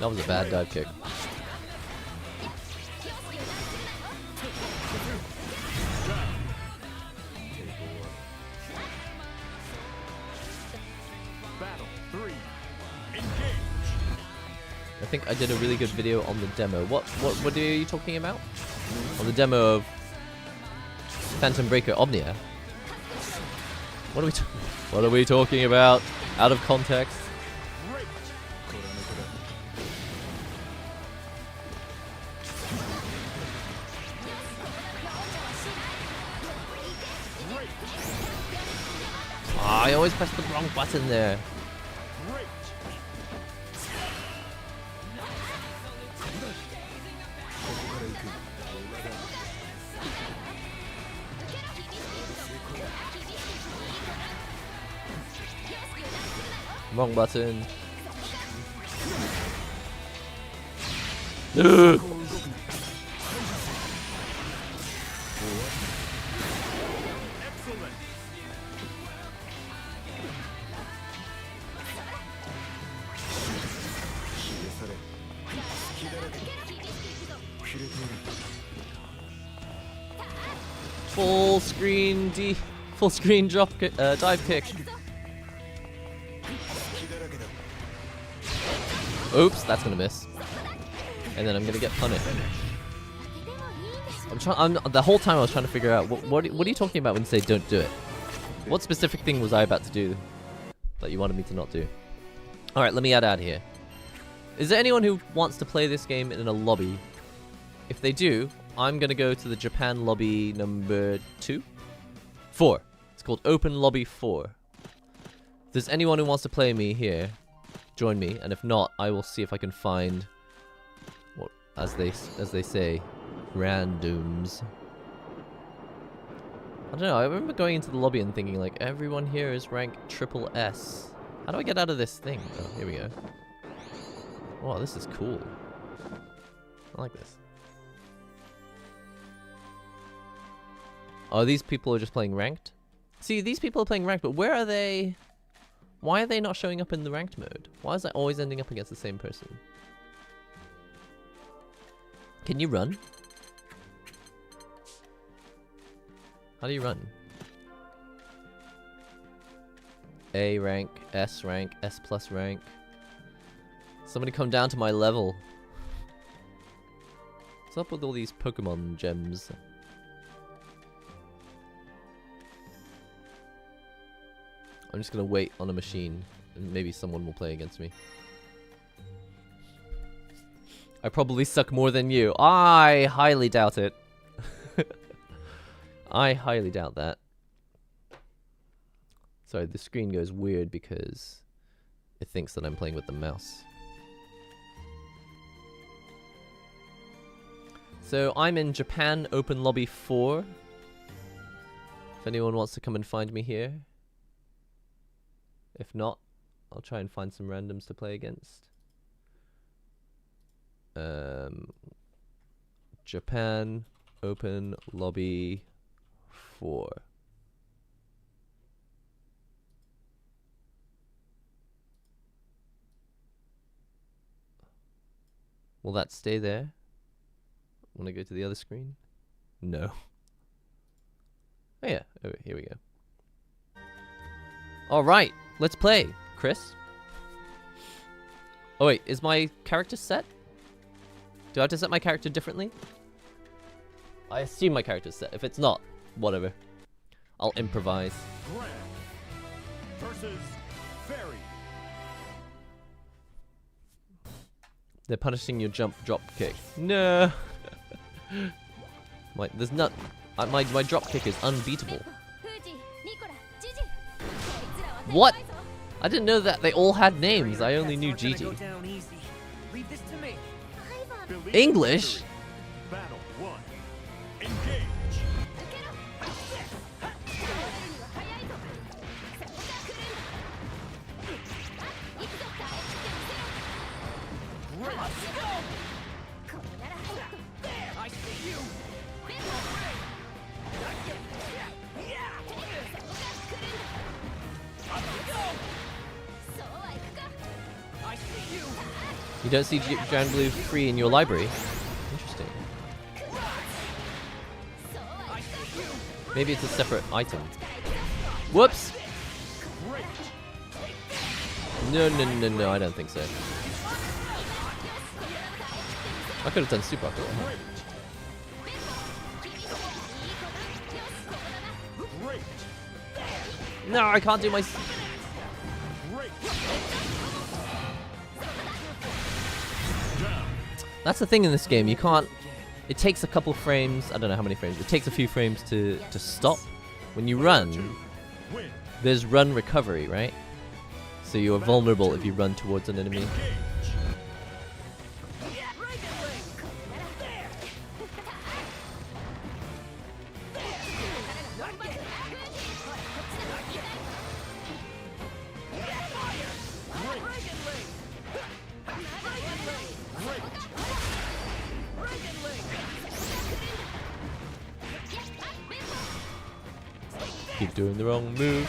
that was a bad dive kick. Battle 3. Engage. I think I did a really good video on the demo. What are you talking about? On the demo of Phantom Breaker Omnia. What are we talking about? Out of context. I always press the wrong button there. Wrong button. Ugh. Excellent. Full screen drop kick, dive kick. Oops, that's gonna miss. And then I'm gonna get punished. The whole time I was trying to figure out what are you talking about when you say don't do it? What specific thing was I about to do that you wanted me to not do? All right, let me out here. Is there anyone who wants to play this game in a lobby? If they do, I'm gonna go to the Japan lobby number 4. It's called Open Lobby 4. If there's anyone who wants to play me here, join me, and if not, I will see if I can find what, as they say, randoms. I don't know. I remember going into the lobby and thinking like everyone here is rank SSS. How do I get out of this thing? Oh, here we go. Wow, this is cool. I like this. Oh, these people are just playing ranked? See, these people are playing ranked, but where are they? Why are they not showing up in the ranked mode? Why is that always ending up against the same person? Can you run? How do you run? A rank, S plus rank. Somebody come down to my level. What's up with all these Pokemon gems? I'm just gonna wait on a machine, and maybe someone will play against me. I probably suck more than you. I highly doubt it. I highly doubt that. Sorry, the screen goes weird because it thinks that I'm playing with the mouse. So I'm in Japan Open Lobby 4. If anyone wants to come and find me here. If not, I'll try and find some randoms to play against. Japan Open Lobby 4. Will that stay there? Want to go to the other screen? No. Oh yeah, here we go. Alright, let's play, Chris. Oh wait, is my character set? Do I have to set my character differently? I assume my character's set. If it's not, whatever. I'll improvise. Gran versus Fairy. They're punishing your drop kick. No. There's not. My drop kick is unbeatable. What? I didn't know that they all had names. I only knew Gigi. English? Battle 1. Engage. I see you. I see you. You don't see Granblue free in your library? Interesting. Maybe it's a separate item. Whoops! No, I don't think so. I could have done super cool. No, I can't do my... That's the thing in this game, you can't... It takes a couple frames, I don't know how many frames, it takes a few frames to stop. When you run, there's run recovery, right? So you are vulnerable if you run towards an enemy. Keep doing the wrong move.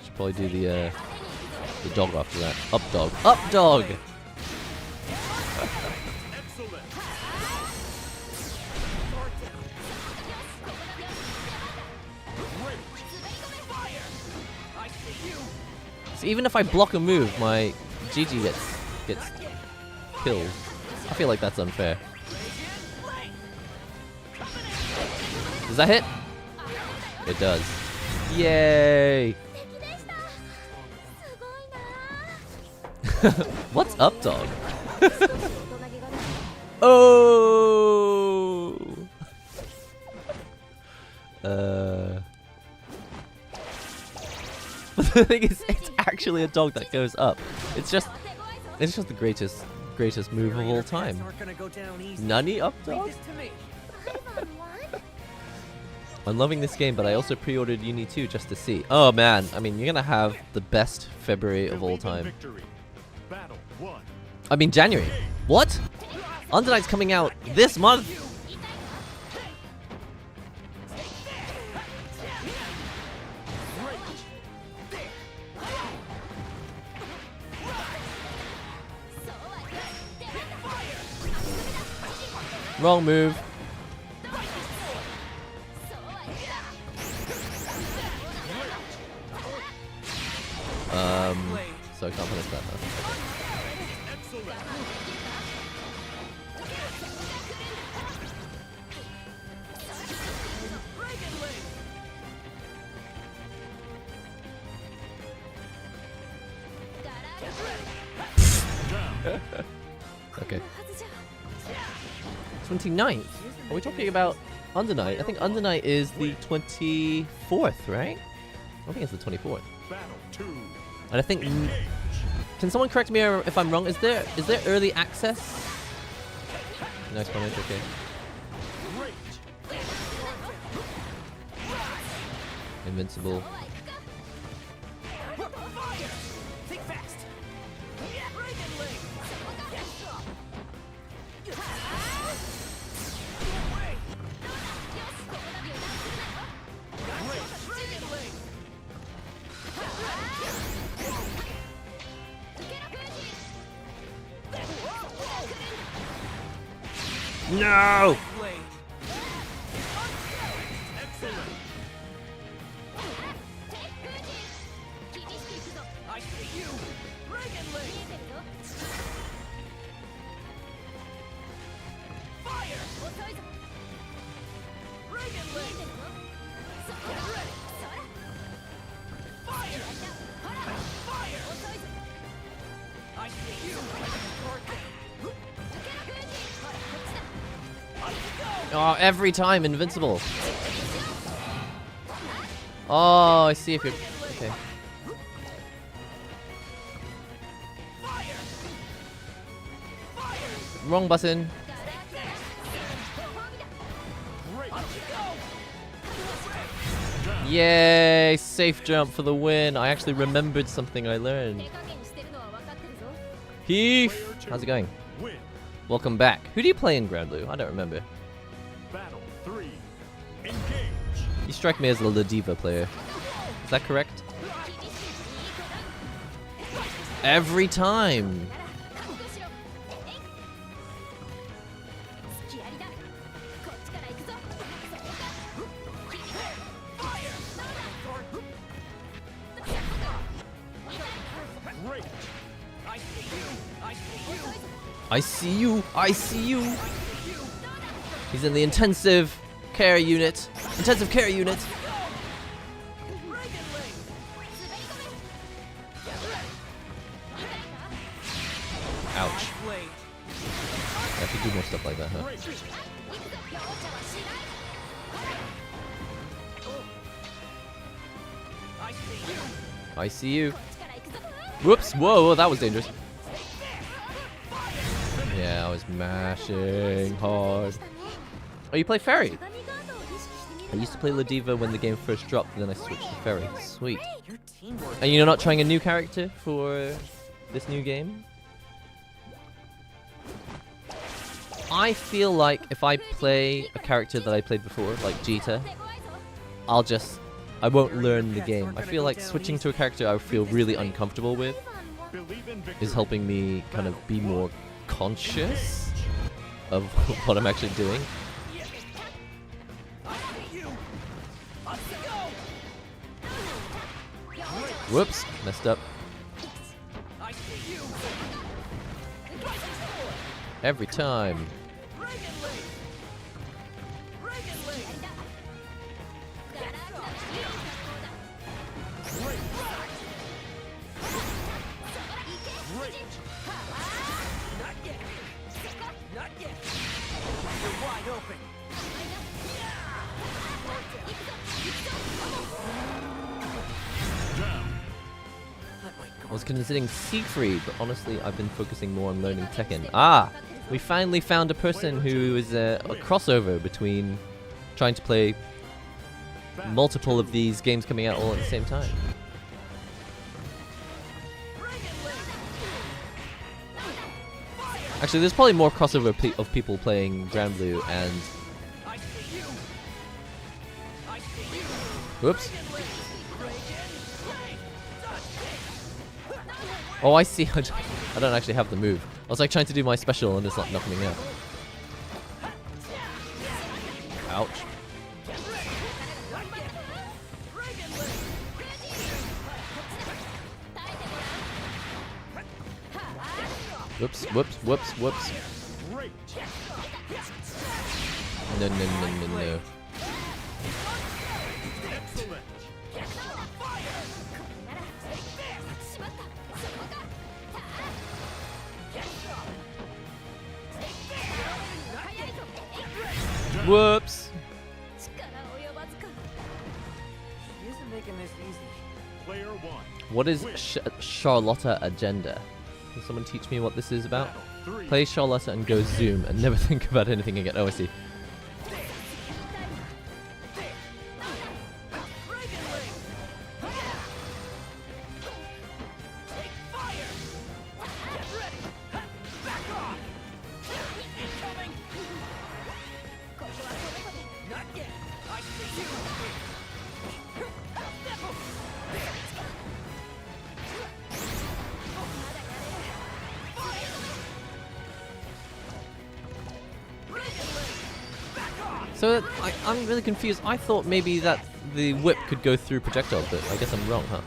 Should probably do the dog after that. Up dog. Up dog! Excellent. So even if I block a move, my GG gets killed. I feel like that's unfair. Does that hit? It does. Yay! What's up, dog? Oh! The thing is, it's actually a dog that goes up. It's just the greatest move of all time. Nani up dog? I'm loving this game, but I also pre-ordered Uni 2 just to see. Oh man, I mean, you're gonna have the best February of all time. I mean, January. What? Under Night's coming out this month. Wrong move. So I can't punish that now. Okay. 29th? Are we talking about Under Night? I think Under Night is the 24th, right? I think it's the 24th. And I think... Can someone correct me if I'm wrong? Is there early access? Nice punish, okay. Invincible. No! Oh, every time invincible. Oh, I see if you're... Okay. Wrong button. Yay! Safe jump for the win. I actually remembered something I learned. Heath! How's it going? Welcome back. Who do you play in Granblue? I don't remember. Battle 3. Engage. You strike me as a Ladiva player. Is that correct? Every time! I see you! I see you! He's in the intensive care unit. Intensive care unit! Ouch. I have to do more stuff like that, huh? I see you. Whoops! Whoa, that was dangerous. Yeah, I was mashing hard. Oh, you play Fairy? I used to play Ladiva when the game first dropped, and then I switched to Fairy. Sweet. And you're not trying a new character for this new game? I feel like if I play a character that I played before, like Jita, I won't learn the game. I feel like switching to a character I feel really uncomfortable with is helping me kind of be more conscious of what I'm actually doing. Whoops, messed up. Every time. I was considering Siegfried, but honestly, I've been focusing more on learning Tekken. Ah! We finally found a person who is a crossover between trying to play multiple of these games coming out all at the same time. Actually, there's probably more crossover of people playing Granblue and... Whoops. Oh, I see. I don't actually have the move. I was like trying to do my special and it's not coming out. Ouch. Whoops, whoops, whoops, whoops. No, no, no, no, no. Whoops. What is Charlotta Agenda? Can someone teach me what this is about? Play Charlotta and go zoom and never think about anything again. Oh, I see. So I'm really confused. I thought maybe that the whip could go through projectiles, but I guess I'm wrong, huh?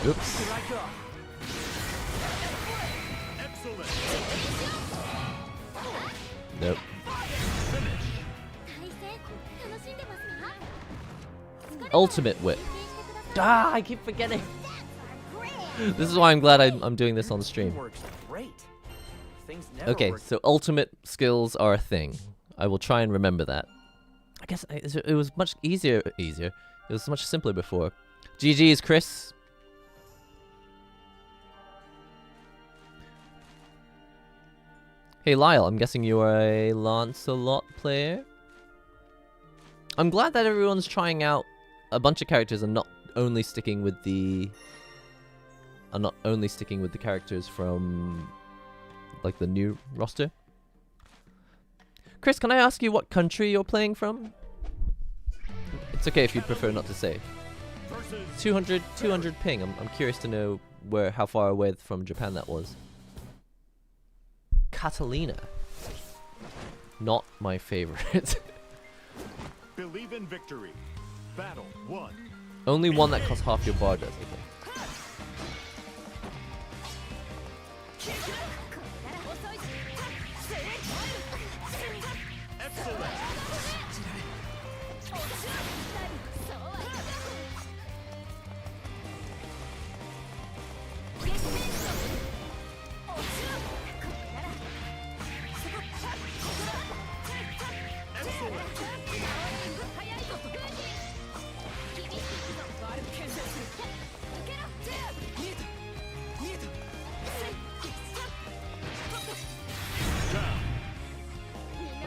Oops. Nope. Ultimate whip. Ah, I keep forgetting. This is why I'm glad I'm doing this on stream. Okay, so ultimate skills are a thing. I will try and remember that. I guess it was much easier. It was much simpler before. GG's, Chris. Hey, Lyle, I'm guessing you are a Lancelot player? I'm glad that everyone's trying out a bunch of characters and not only sticking with the characters from like the new roster. Chris, can I ask you what country you're playing from? It's okay if you'd prefer not to say. 200 ping. I'm curious to know how far away from Japan that was. Catalina. Not my favorite. Believe in victory. Battle 1. Only one that costs half your bar does, I think. Excellent.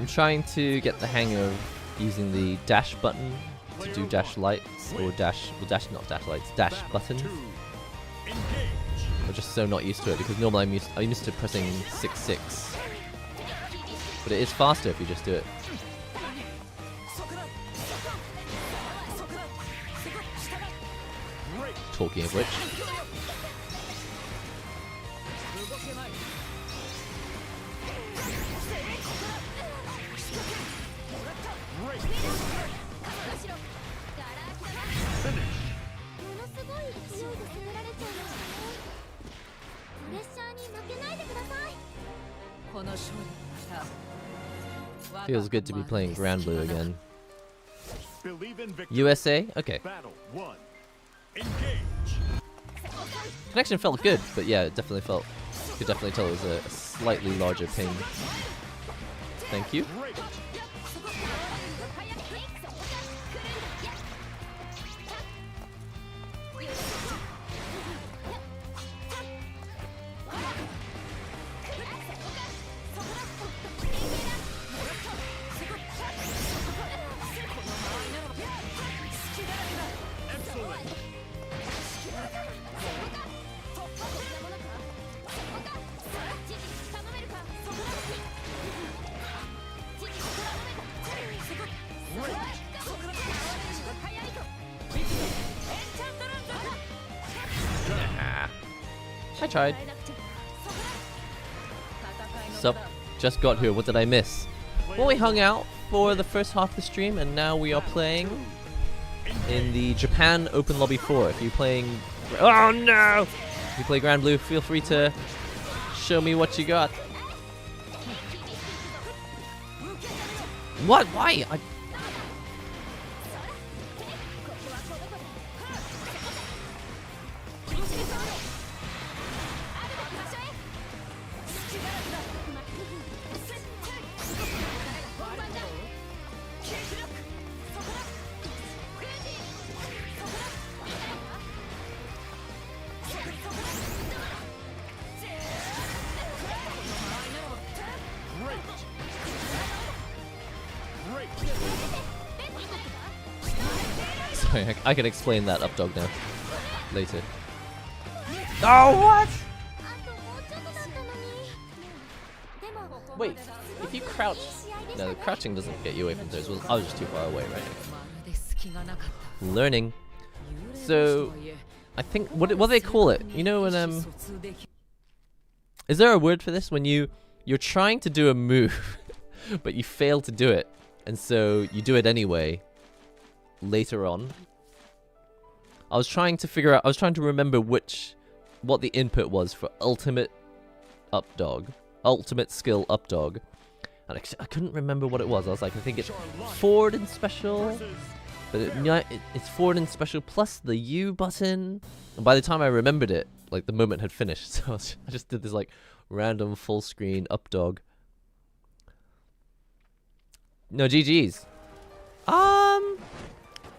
I'm trying to get the hang of using the dash button to do dash lights or dash, well, dash not dash lights, dash buttons. I'm just so not used to it because normally I'm used to pressing 6-6, but it is faster if you just do it. Talking of which. Feels good to be playing Granblue again. USA? Okay. Connection felt good, but yeah, it definitely felt, could definitely tell it was a slightly larger ping. Thank you. I tried. Sup? Just got here. What did I miss? Well, we hung out for the first half of the stream, and now we are playing in the Japan Open Lobby 4. If you're playing... Oh no! If you play Granblue, feel free to show me what you got. What? Why? Sorry, I can explain that up dog now. Later. Oh, what? Wait, if you crouch... No, the crouching doesn't get you away from those. Well, I was just too far away, right? Learning. So, I think... What do they call it? You know when... Is there a word for this? When you're trying to do a move, but you fail to do it, and so you do it anyway later on. I was trying to remember what the input was for ultimate up dog, ultimate skill up dog, and I couldn't remember what it was. I was like, I think it's forward and special, but it's forward and special plus the U button. And by the time I remembered it, like the moment had finished, so I just did this like random full screen up dog. No, GG's.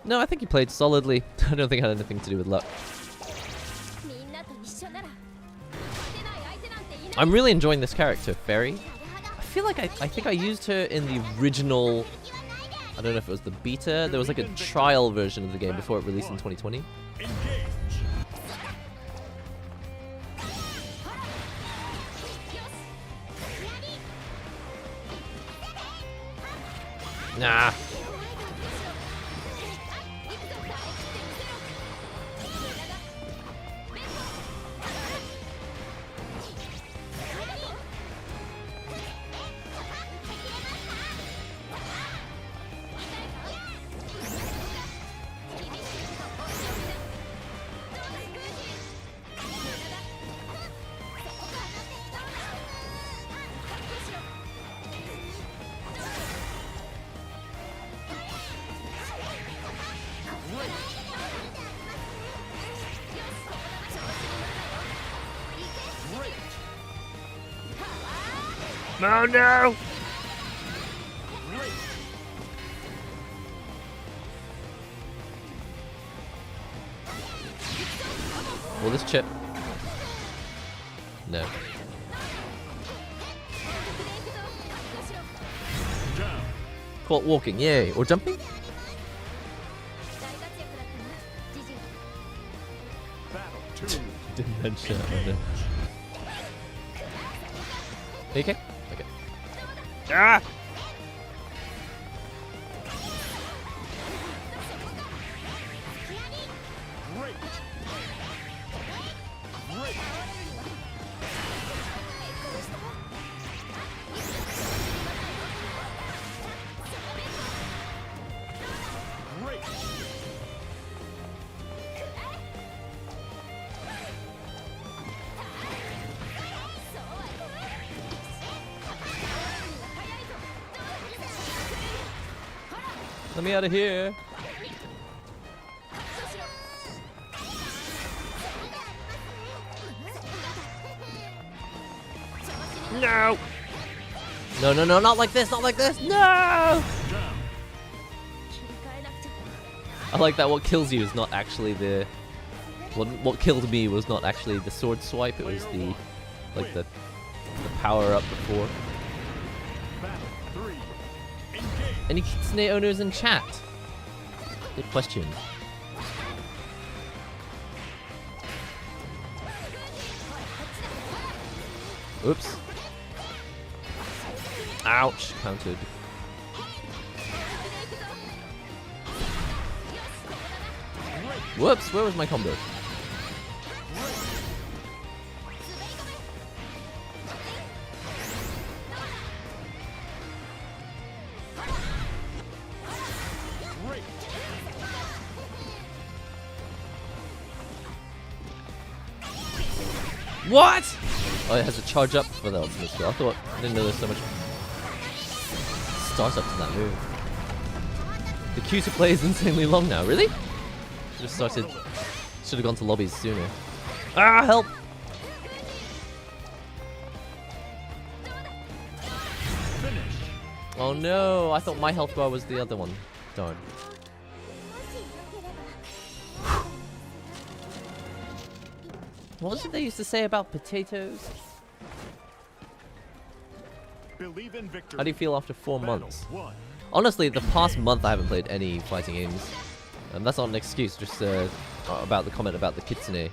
No, I think he played solidly. I don't think it had anything to do with luck. I'm really enjoying this character, Fairy. I feel like I think I used her in the original... I don't know if it was the beta. There was like a trial version of the game before it released in 2020. Nah. Oh no! Will this chip? No. caught walking, yay. Or jumping? Battle 2. Didn't mention it. Okay? Okay. Ah! Great. Great. Great. Let me out of here. No! No, no, no, not like this, not like this! No! Down. I like that what kills you is not actually the... What killed me was not actually the sword swipe, it was the... Like the power up before. Battle 3. Engage. Any Kitsune owners in chat? Good question. Oops. Ouch, countered. Whoops, where was my combo? Great. What? Oh, it has to charge up for the ultimate skill. I didn't know there's so much startup to that move. The queue to play is insanely long now. Really? Should have gone to lobbies sooner. Ah, help! Finish. Oh no, I thought my health bar was the other one. Darn. What was it they used to say about potatoes? Believe in victory. How do you feel after 4 Battle months? 1. Honestly, the past month I haven't played any fighting games. And that's not an excuse, just about the comment about the Kitsune.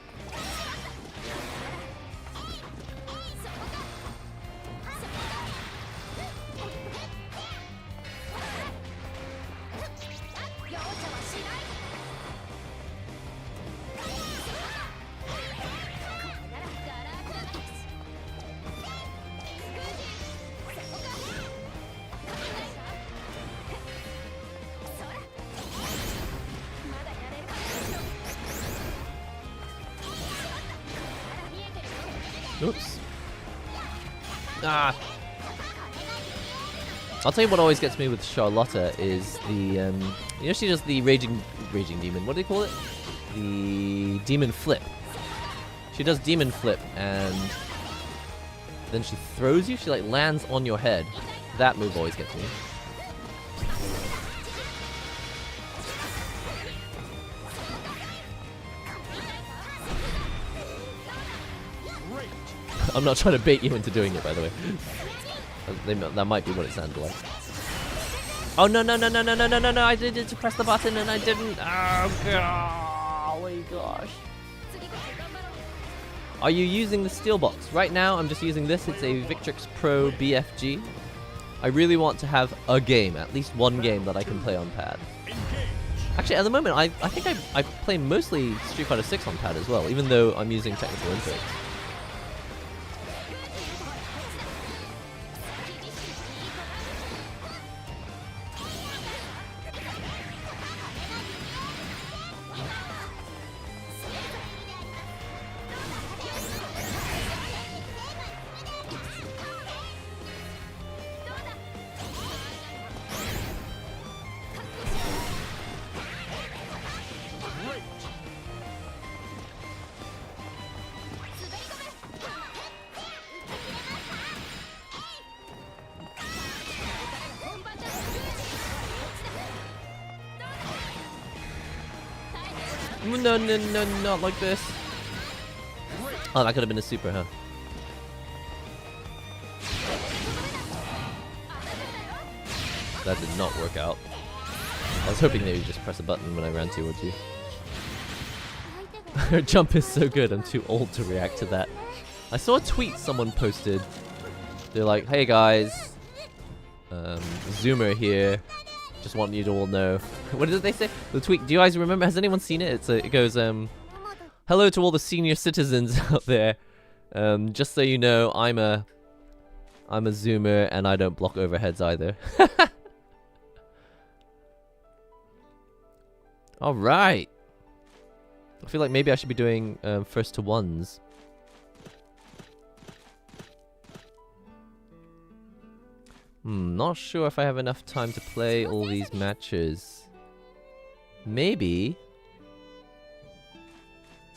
Oops. Ah. I'll tell you what always gets me with Charlotta is the, you know, she does the raging demon. What do they call it? The demon flip. She does demon flip and then she throws you. She like lands on your head. That move always gets me. Great. I'm not trying to bait you into doing it, by the way. That might be what it sounded like. Oh no no no no no no no no no! I did to press the button and I didn't. Oh god! Oh my gosh! Are you using the steel box? Right now, I'm just using this. It's a Victrix Pro BFG. I really want to have a game, at least one game that I can play on pad. Actually, at the moment, I think I play mostly Street Fighter 6 on pad as well, even though I'm using technical inputs. No, no, no, not like this. Oh, that could have been a super, huh? That did not work out. I was hoping they would just press a button when I ran towards you. Her jump is so good, I'm too old to react to that. I saw a tweet someone posted. They're like, hey guys, Zoomer here. Just want you to all know. What did they say? The tweet, do you guys remember? Has anyone seen it? It goes, hello to all the senior citizens out there. Just so you know, I'm a Zoomer and I don't block overheads either. Alright. I feel like maybe I should be doing first to ones. Not sure if I have enough time to play all these matches. Maybe.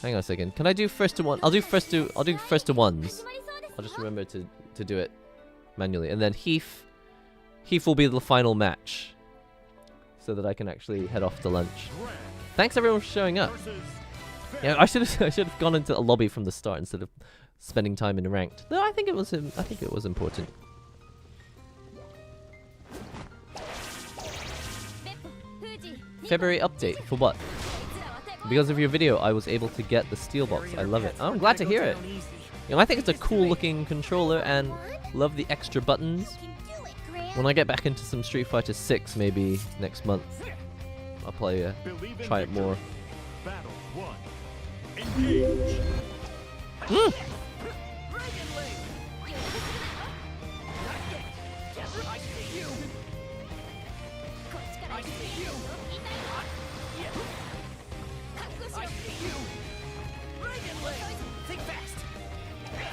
Hang on a second. Can I do first to one? I'll do first to ones. I'll just remember to do it manually. And then Heath will be the final match. So that I can actually head off to lunch. Thanks everyone for showing up. Yeah, I should have gone into a lobby from the start instead of spending time in ranked. No, I think it was important. February update for what? Because of your video, I was able to get the steel box. I love it. Oh, I'm glad to hear it. You know, I think it's a cool looking controller and love the extra buttons. When I get back into some Street Fighter 6, maybe next month, I'll play try it more. Battle 1. Engage.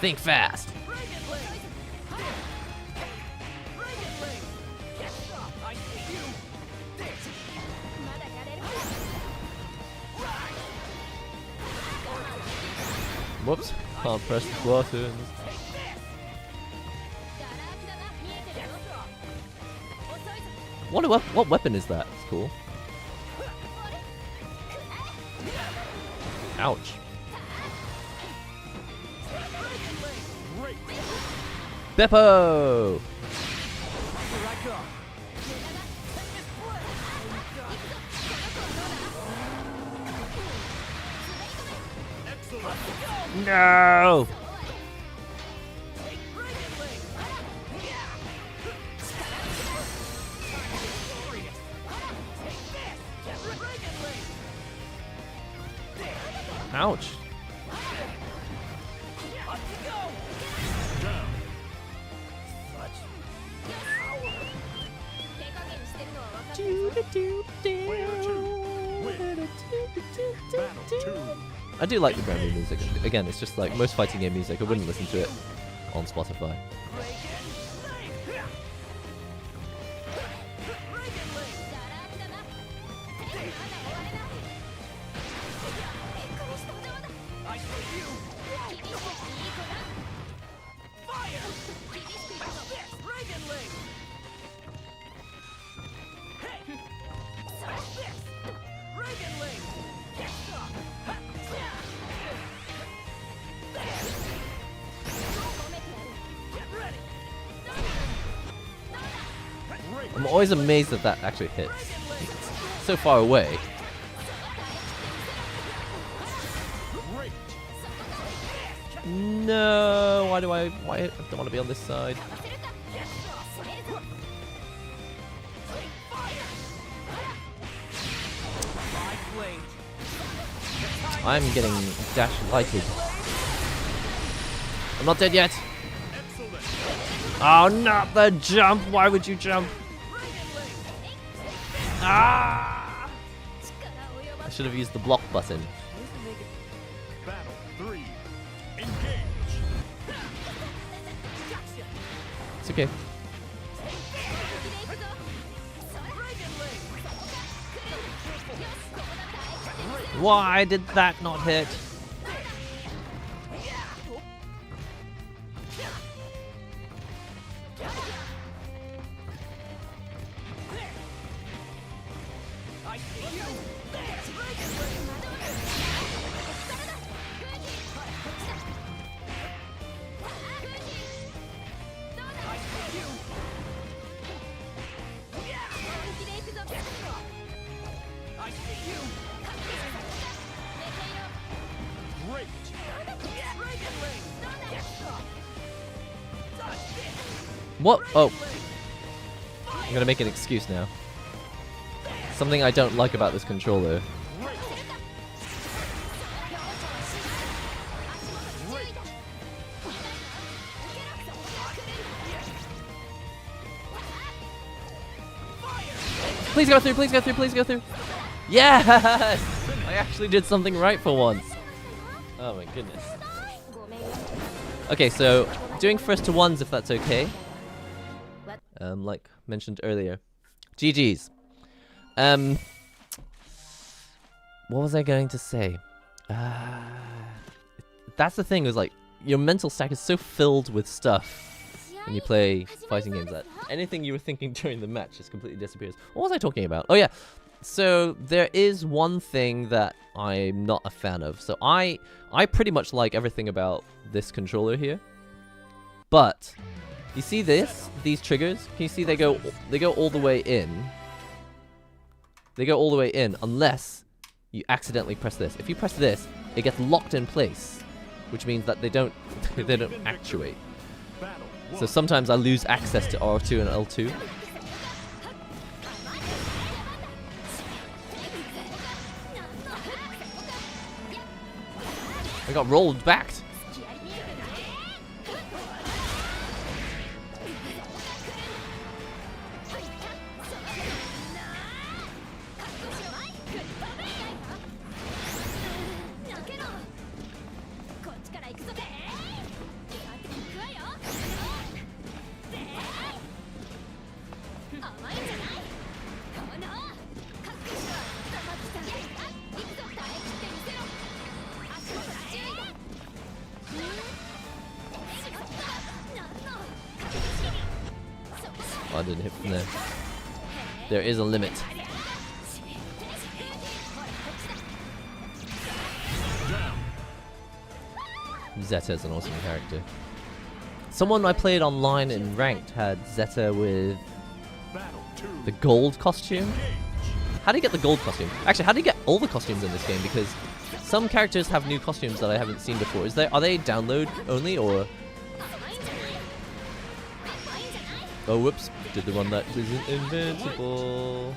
Think fast. Whoops, can't press the buttons. What weapon is that? It's cool. Ouch. Beppo! No! Ouch. I do like the Granblue music. Again, it's just like most fighting game music. I wouldn't listen to it on Spotify. I'm always amazed that that actually hits. It's so far away. No, why I don't want to be on this side. I'm getting dash lighted. I'm not dead yet. Oh, not the jump! Why would you jump? Ah! I should have used the block button. Battle 3. Engage. It's okay. Why did that not hit? What? Oh. I'm gonna make an excuse now. Something I don't like about this controller. Please go through, please go through, please go through. Yes! I actually did something right for once. Oh my goodness. Okay, so doing first to ones if that's okay. Like mentioned earlier. GG's. What was I going to say? That's the thing, is like your mental stack is so filled with stuff when you play fighting games that anything you were thinking during the match just completely disappears. What was I talking about? Oh yeah. So there is one thing that I'm not a fan of. So I pretty much like everything about this controller here. But you see these triggers? Can you see they go all the way in? They go all the way in unless you accidentally press this. If you press this, it gets locked in place, which means that they don't actuate. So sometimes I lose access to R2 and L2. I got rolled back. I didn't hit from there. There is a limit. Zeta is an awesome character. Someone I played online in ranked had Zeta with the gold costume. How do you get the gold costume? Actually, how do you get all the costumes in this game? Because some characters have new costumes that I haven't seen before. Are they download only or? Oh, whoops. Did the one that isn't invincible.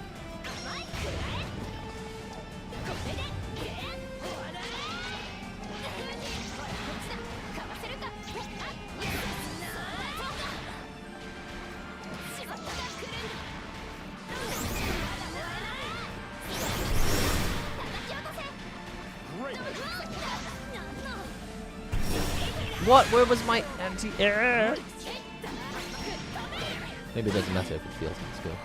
What? Where was my anti-air? Maybe it doesn't matter if it feels like skill.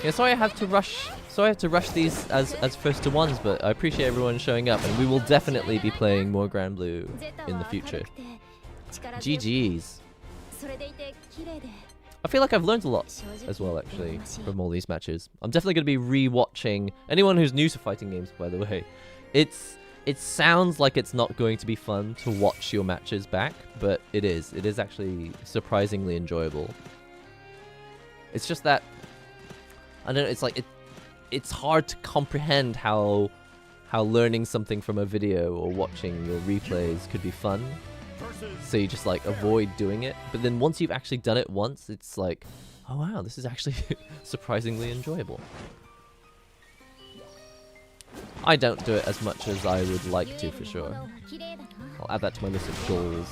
Yeah, sorry I have to rush. Sorry I have to rush these as first to ones, but I appreciate everyone showing up, and we will definitely be playing more Granblue in the future. GG's. I feel like I've learned a lot as well, actually, from all these matches. I'm definitely going to be re-watching. Anyone who's new to fighting games, by the way, it sounds like it's not going to be fun to watch your matches back, but it is. It is actually surprisingly enjoyable. It's just that, I don't know, it's like, it's hard to comprehend how learning something from a video or watching your replays could be fun. So you just like avoid doing it, but then once you've actually done it once, it's like, oh wow, this is actually surprisingly enjoyable. I don't do it as much as I would like to, for sure. I'll add that to my list of goals.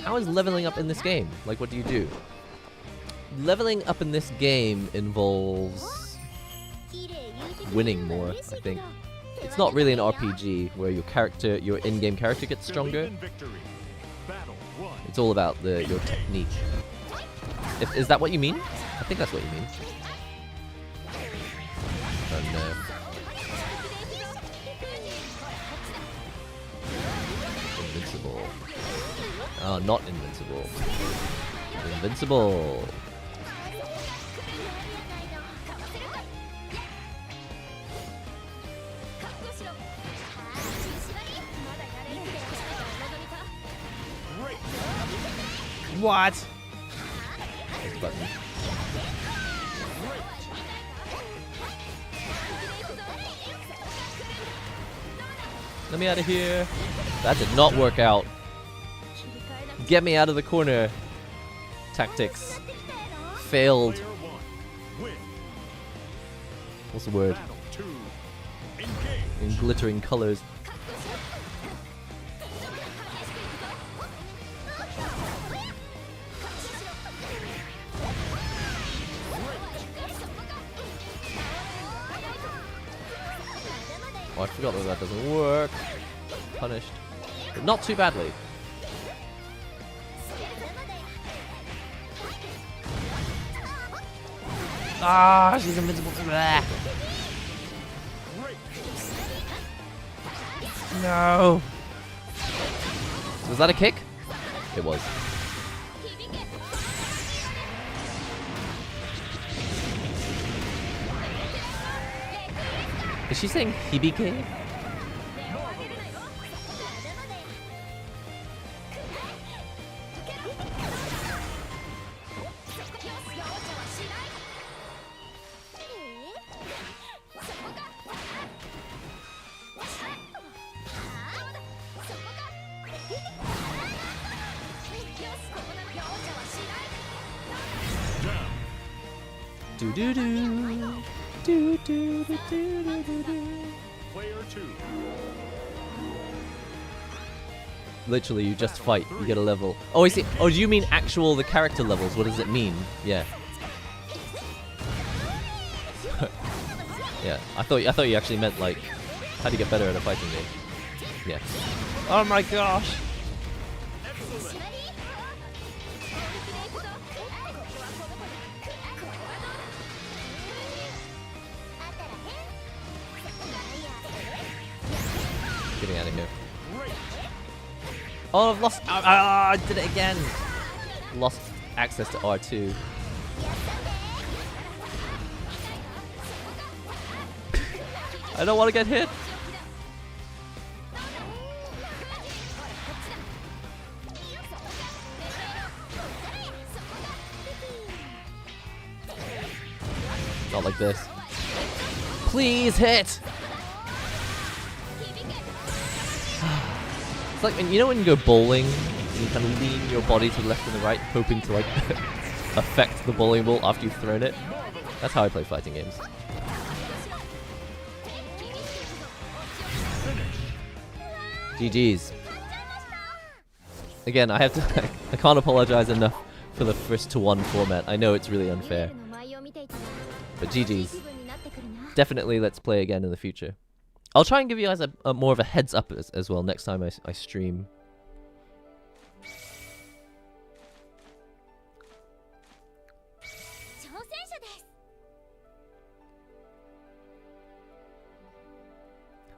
How is leveling up in this game? Like, what do you do? Leveling up in this game involves winning more, I think. It's not really an RPG where your in-game character gets stronger. It's all about your technique. Is that what you mean? I think that's what you mean. Oh no. Invincible. Oh, not invincible. Invincible. What? There's the button. Let me out of here. That did not work out. Get me out of the corner. Tactics. Failed. Player one. Win. What's the word? Battle two. Engage. In glittering colors. Oh, I forgot that that doesn't work. Punished. But not too badly. Ah, she's invincible. Blah. No. Was that a kick? It was. Is she saying hibike? Do do do. Do do do do do do do. Player two. Literally, you just fight. You get a level. Oh, I see. Oh, do you mean actual the character levels? What does it mean? Yeah. Yeah. I thought you actually meant like how to get better at a fighting game. Yeah. Oh my gosh. Getting out of here. Oh, I've lost. I did it again. Lost access to R2. I don't want to get hit. Not like this. Please hit. It's like when, you know when you go bowling and you kind of lean your body to the left and the right, hoping to like affect the bowling ball after you've thrown it. That's how I play fighting games. GG's. Again, I have to. I can't apologize enough for the first to one format. I know it's really unfair, but GG's. Definitely, let's play again in the future. I'll try and give you guys a more of a heads up as well next time I stream.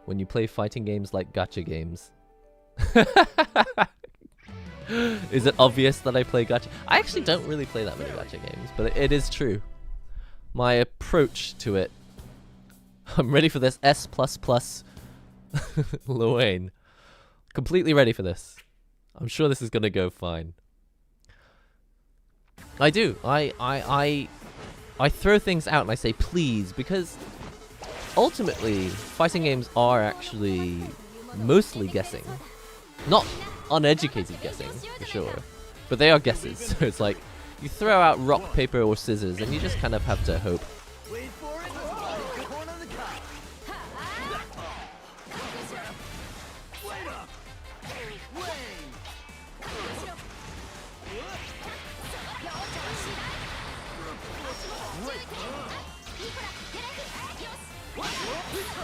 When you play fighting games like gacha games. Is it obvious that I play gacha? I actually don't really play that many gacha games, but it is true. My approach to it. I'm ready for this S++. Luane. Completely ready for this. I'm sure this is gonna go fine. I do. I throw things out and I say please, because ultimately fighting games are actually mostly guessing. Not uneducated guessing, for sure. But they are guesses. So it's like you throw out rock, paper, or scissors and you just kind of have to hope.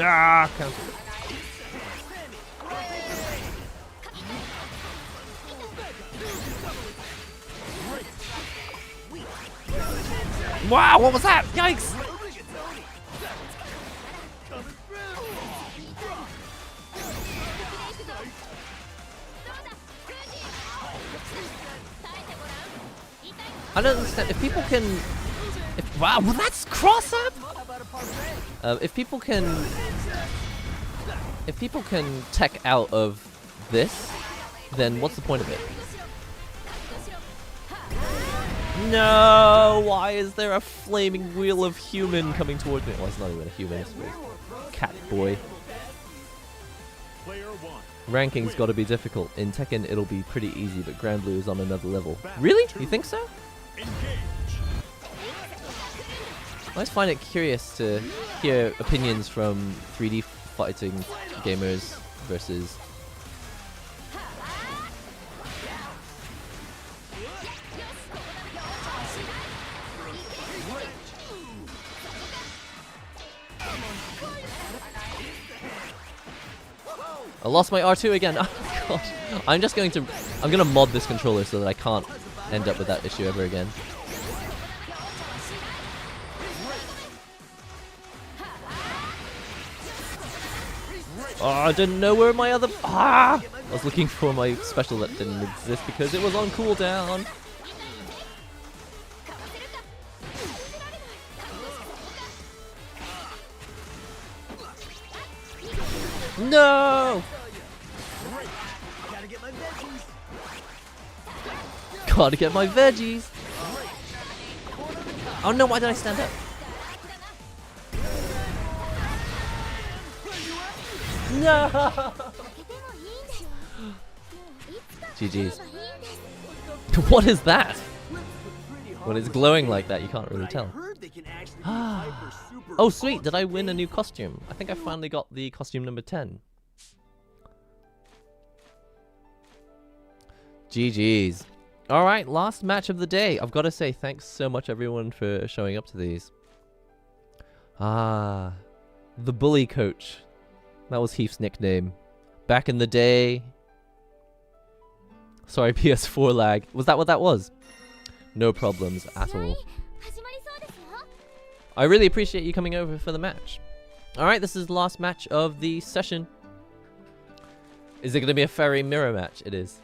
Ah, counter. Wow, what was that? Yikes! I don't understand. If people can... wow, well, that's cross-up? If people can tech out of this, then what's the point of it? No! Why is there a flaming wheel of human coming towards me? Well, it's not even a human, it's a cat boy. Player 1. Ranking's got to be difficult. In Tekken, it'll be pretty easy, but Granblue is on another level. Really? You think so? Engage. I always find it curious to hear opinions from 3D fighting gamers versus... I lost my R2 again. Oh gosh. I'm gonna mod this controller so that I can't end up with that issue ever again. Oh, I didn't know where my other... I was looking for my special that didn't exist because it was on cooldown. No! Gotta get my veggies. Oh no, why did I stand up? No! GG's. What is that? When it's glowing like that, you can't really tell. Oh sweet, did I win a new costume? I think I finally got the costume number 10. GG's. Alright, last match of the day. I've got to say thanks so much everyone for showing up to these. The bully coach. That was Heath's nickname. Back in the day. Sorry, PS4 lag. Was that what that was? No problems at all. I really appreciate you coming over for the match. Alright, this is the last match of the session. Is it going to be a fairy mirror match? It is.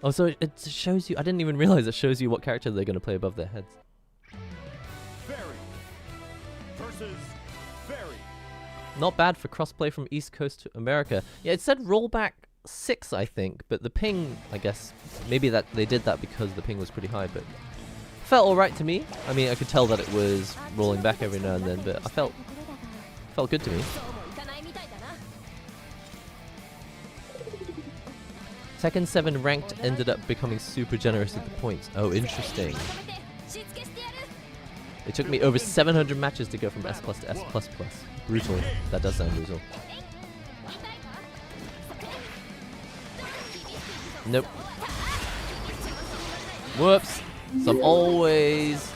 Oh, so it shows you... I didn't even realize it shows you what character they're going to play above their heads. Fairy versus Fairy. Not bad for crossplay from East Coast to America. Yeah, it said rollback 6, I think, but the ping, I guess, maybe that they did that because the ping was pretty high, but felt alright to me. I mean, I could tell that it was rolling back every now and then, but I felt good to me. Tekken 7 ranked ended up becoming super generous with the points. Oh, interesting. It took me over 700 matches to go from S+ to S++. Brutal. That does sound brutal. Nope. Whoops. So I'm always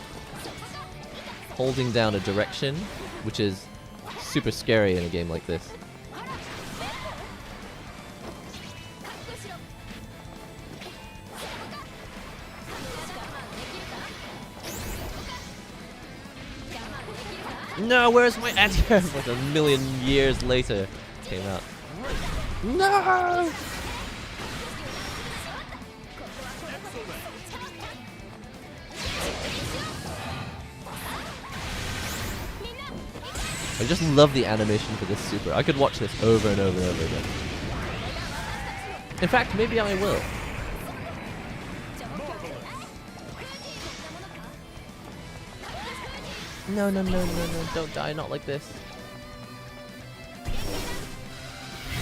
holding down a direction, which is super scary in a game like this. No, where's my anti-air? Like a million years later came out. No! I just love the animation for this super. I could watch this over and over and over again. In fact, maybe I will. No, no, no, no, no, don't die, not like this.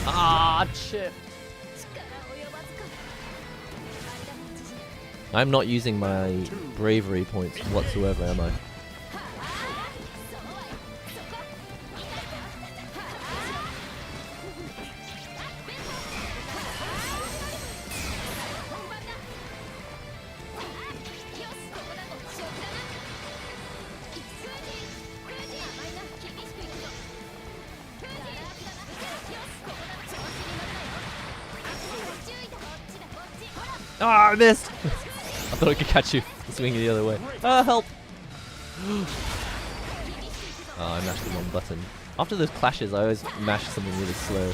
Ah, chip. I'm not using my bravery points whatsoever, am I? Ah, I missed! I thought I could catch you swinging the other way. Ah, help! Oh, I mashed the wrong button. After those clashes, I always mash something really slow.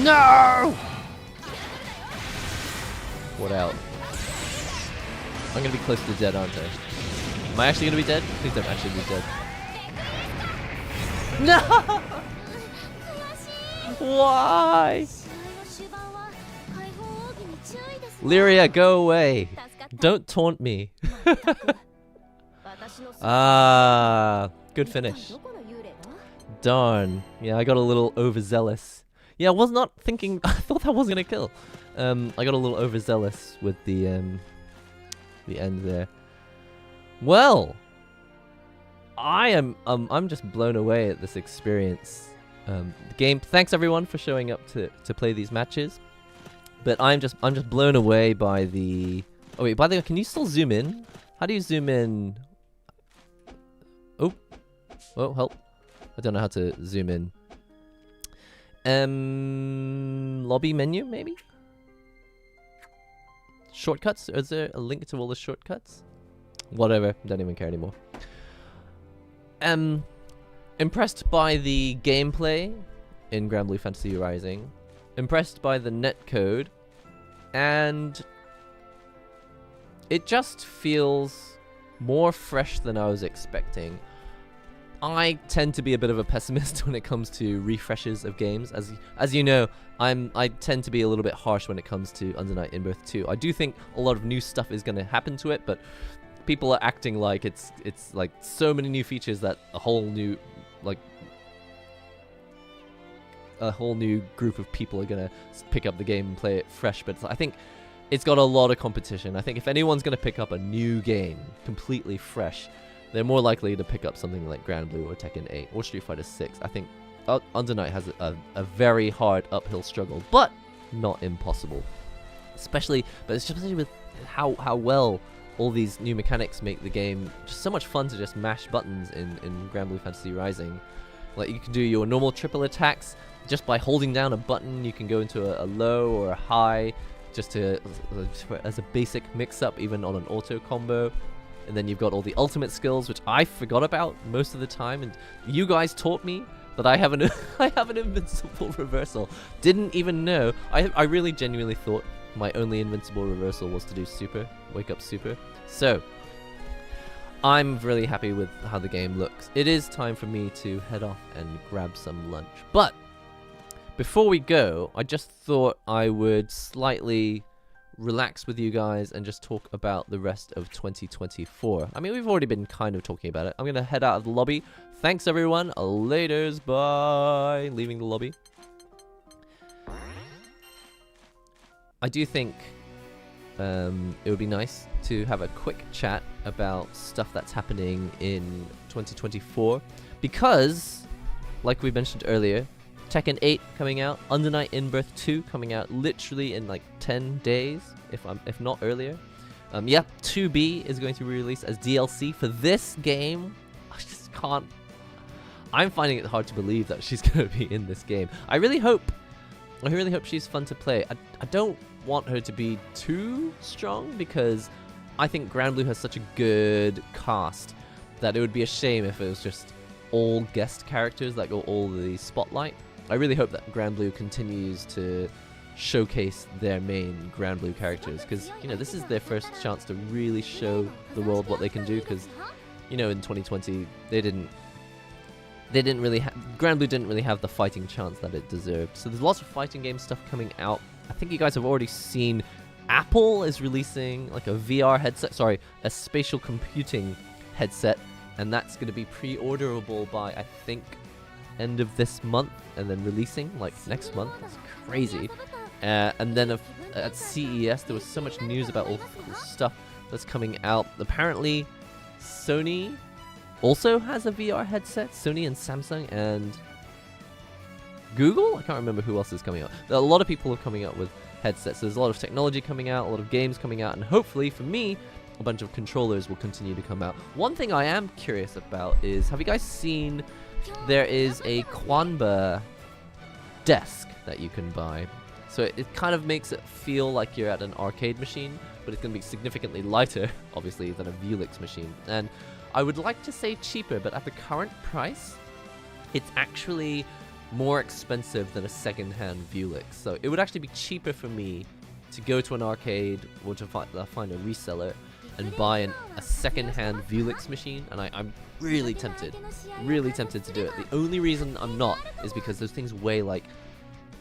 No! What out? I'm gonna be close to dead, aren't I? Am I actually gonna be dead? Please don't actually be dead. No! Why? Lyria, go away. Don't taunt me. Ah, good finish. Darn. Yeah, I got a little overzealous. Yeah, I was not thinking. I thought that was gonna kill. I got a little overzealous with the end there. Well, I'm just blown away at this experience. The game. Thanks everyone for showing up to play these matches. But I'm just blown away by the. Oh wait, by the way, can you still zoom in? How do you zoom in? Oh, help! I don't know how to zoom in. Lobby menu maybe? Shortcuts? Is there a link to all the shortcuts? Whatever, don't even care anymore. Impressed by the gameplay in Granblue Fantasy Rising. Impressed by the netcode. And it just feels more fresh than I was expecting. I tend to be a bit of a pessimist when it comes to refreshes of games. As you know, I tend to be a little bit harsh when it comes to Under Night In-Birth 2. I do think a lot of new stuff is going to happen to it, but people are acting like it's like so many new features that a whole new group of people are going to pick up the game and play it fresh. But I think it's got a lot of competition. I think if anyone's going to pick up a new game completely fresh, they're more likely to pick up something like Granblue or Tekken 8 or Street Fighter 6. I think Under Night has a very hard uphill struggle, but not impossible. Especially with how well all these new mechanics make the game just so much fun to just mash buttons in Granblue Fantasy Rising. Like you can do your normal triple attacks just by holding down a button. You can go into a low or a high just as a basic mix-up, even on an auto combo. And then you've got all the ultimate skills, which I forgot about most of the time, and you guys taught me that I have an invincible reversal. Didn't even know. I really genuinely thought my only invincible reversal was to do super, wake up super. So I'm really happy with how the game looks. It is time for me to head off and grab some lunch. But before we go, I just thought I would slightly relax with you guys and just talk about the rest of 2024. I mean, we've already been kind of talking about it. I'm going to head out of the lobby. Thanks, everyone. Laters. Bye. Leaving the lobby. I do think it would be nice to have a quick chat about stuff that's happening in 2024 because, like we mentioned earlier, Tekken 8 coming out, Under Night In-Birth 2 coming out literally in like 10 days, if not earlier. 2B is going to be released as DLC for this game. I just can't. I'm finding it hard to believe that she's going to be in this game. I really hope she's fun to play. I don't want her to be too strong because I think Granblue has such a good cast that it would be a shame if it was just all guest characters that got all the spotlight. I really hope that Granblue continues to showcase their main Granblue characters because, you know, this is their first chance to really show the world what they can do because, you know, in 2020 Granblue didn't really have the fighting chance that it deserved. So there's lots of fighting game stuff coming out. I think you guys have already seen Apple is releasing like a VR headset, a spatial computing headset, and that's going to be pre-orderable by, I think, end of this month and then releasing like next month. That's crazy. And then at CES there was so much news about all the cool stuff that's coming out. Apparently Sony also has a VR headset. Sony and Samsung and Google? I can't remember who else is coming out. A lot of people are coming out with headsets. So there's a lot of technology coming out, a lot of games coming out, and hopefully for me a bunch of controllers will continue to come out. One thing I am curious about is, have you guys seen there is a Quanba desk that you can buy? So it kind of makes it feel like you're at an arcade machine, but it's going to be significantly lighter, obviously, than a Vulix machine. And I would like to say cheaper, but at the current price, it's actually more expensive than a second-hand Vulix. So it would actually be cheaper for me to go to an arcade or to find a reseller and buy a second-hand Vulix machine, and I'm really tempted to do it. The only reason I'm not is because those things weigh like,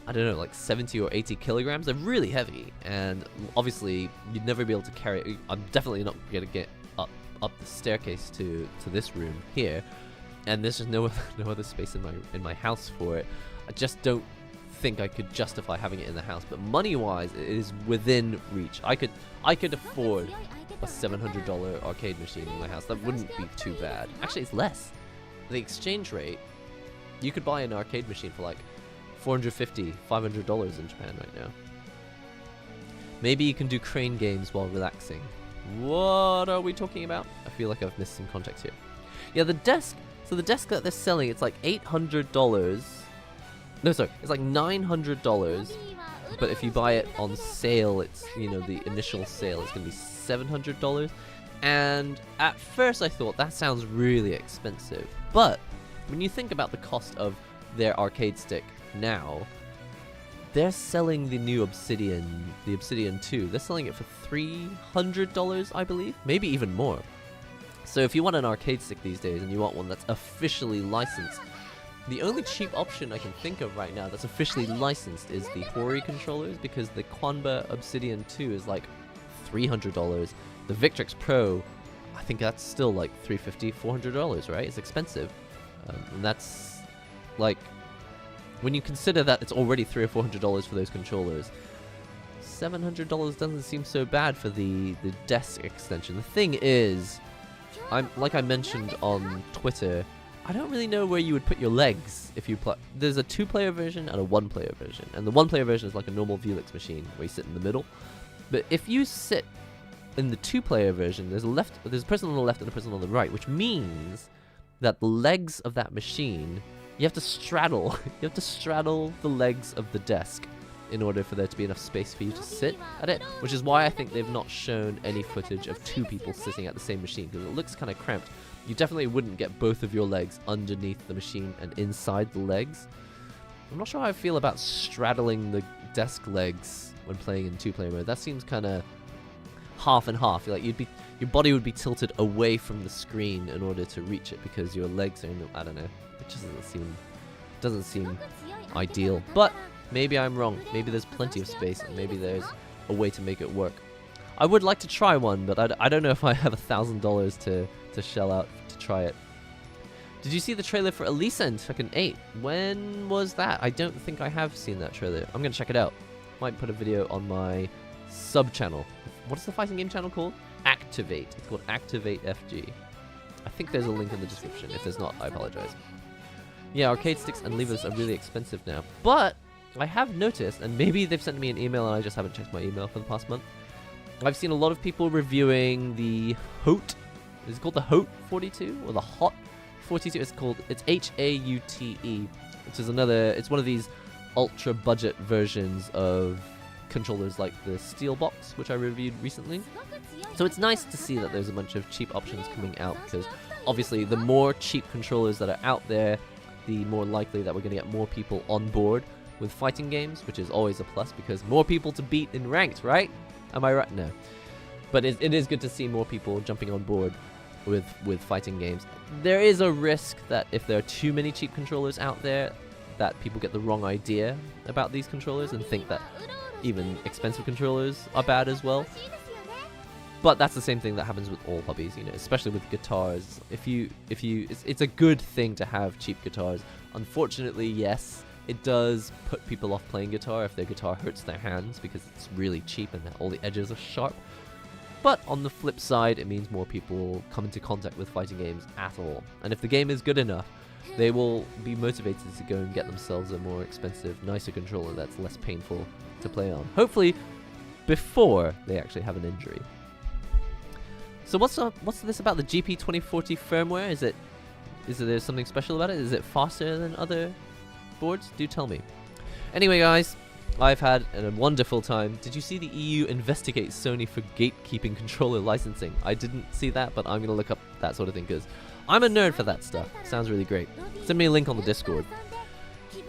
I don't know, like 70 or 80 kilograms. They're really heavy, and obviously you'd never be able to carry it. I'm definitely not going to get up up the staircase to this room here, and there's just no other space in my house for it. I just don't think I could justify having it in the house. But money-wise, it is within reach. I could afford a $700 arcade machine in my house. That wouldn't be too bad. Actually, it's less. The exchange rate, you could buy an arcade machine for like $450, $500 in Japan right now. Maybe you can do crane games while relaxing. What are we talking about? I feel like I've missed some context here. Yeah, the desk. So the desk that they're selling, it's like $800. No, sorry, it's like $900. But if you buy it on sale, it's, you know, the initial sale is going to be $700. And at first I thought that sounds really expensive. But when you think about the cost of their arcade stick now, they're selling the new Obsidian, the Obsidian 2. They're selling it for $300, I believe, maybe even more. So if you want an arcade stick these days and you want one that's officially licensed, the only cheap option I can think of right now that's officially licensed is the Hori controllers, because the Quanba Obsidian 2 is like $300. The Victrix Pro, I think that's still like $350, $400, right? It's expensive. And that's like, when you consider that it's already $300 or $400 for those controllers, $700 doesn't seem so bad for the desk extension. The thing is, like I mentioned on Twitter, I don't really know where you would put your legs if you play. There's a 2-player version and a 1-player version, and the 1-player version is like a normal Velix machine where you sit in the middle. But if you sit in the 2-player version, there's a person on the left and a person on the right, which means that the legs of that machine, you have to straddle. You have to straddle the legs of the desk in order for there to be enough space for you to sit at it, which is why I think they've not shown any footage of 2 people sitting at the same machine, because it looks kind of cramped. You definitely wouldn't get both of your legs underneath the machine and inside the legs. I'm not sure how I feel about straddling the desk legs when playing in 2-player mode. That seems kind of half and half. Like your body would be tilted away from the screen in order to reach it, because your legs are in the, I don't know. It just doesn't seem ideal. But maybe I'm wrong. Maybe there's plenty of space, and maybe there's a way to make it work. I would like to try one, but I don't know if I have $1,000 to shell out to try it. Did you see the trailer for Elisa in Tekken 8? When was that? I don't think I have seen that trailer. I'm gonna check it out. Might put a video on my sub channel. What's the fighting game channel called? Activate. It's called Activate FG. I think there's a link in the description. If there's not, I apologize. Yeah, arcade sticks and levers are really expensive now. But I have noticed, and maybe they've sent me an email and I just haven't checked my email for the past month. I've seen a lot of people reviewing the HOTE. Is it called the HOTE 42 or the HOT 42? It's HAUTE, which is it's one of these ultra budget versions of controllers like the Steelbox, which I reviewed recently. So it's nice to see that there's a bunch of cheap options coming out, because obviously the more cheap controllers that are out there, the more likely that we're going to get more people on board with fighting games, which is always a plus, because more people to beat in ranked, right? Am I right? No. But it is good to see more people jumping on board with fighting games. There is a risk that if there are too many cheap controllers out there, that people get the wrong idea about these controllers and think that even expensive controllers are bad as well. But that's the same thing that happens with all hobbies, you know, especially with guitars. It's a good thing to have cheap guitars. Unfortunately, yes, it does put people off playing guitar if their guitar hurts their hands, because it's really cheap and all the edges are sharp. But on the flip side, it means more people come into contact with fighting games at all. And if the game is good enough, they will be motivated to go and get themselves a more expensive, nicer controller that's less painful to play on. Hopefully, before they actually have an injury. So what's this about the GP 2040 firmware? Is there something special about it? Is it faster than other boards? Do tell me. Anyway, guys, I've had a wonderful time. Did you see the EU investigates Sony for gatekeeping controller licensing? I didn't see that, but I'm going to look up that sort of thing, because I'm a nerd for that stuff. Sounds really great. Send me a link on the Discord.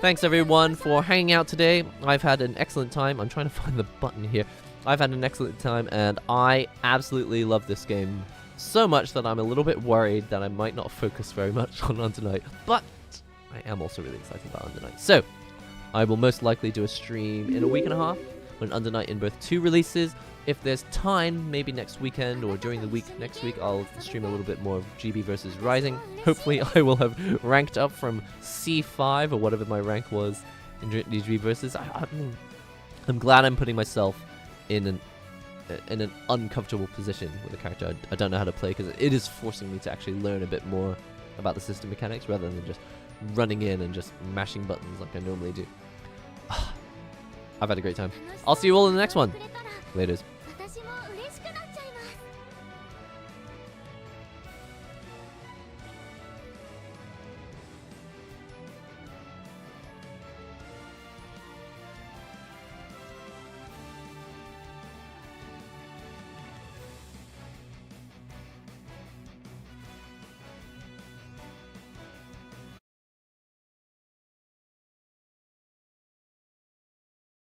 Thanks, everyone, for hanging out today. I've had an excellent time. I'm trying to find the button here. I've had an excellent time, and I absolutely love this game so much that I'm a little bit worried that I might not focus very much on Under Night. But I am also really excited about Under Night. So I will most likely do a stream in a week and a half when Under Night in both 2 releases. if there's time, maybe next weekend or during the week next week, I'll stream a little bit more of GB versus Rising. Hopefully, I will have ranked up from C5 or whatever my rank was in GB versus. I'm glad I'm putting myself in an uncomfortable position with a character I don't know how to play, because it is forcing me to actually learn a bit more about the system mechanics rather than just running in and just mashing buttons like I normally do. I've had a great time. I'll see you all in the next one. Laters.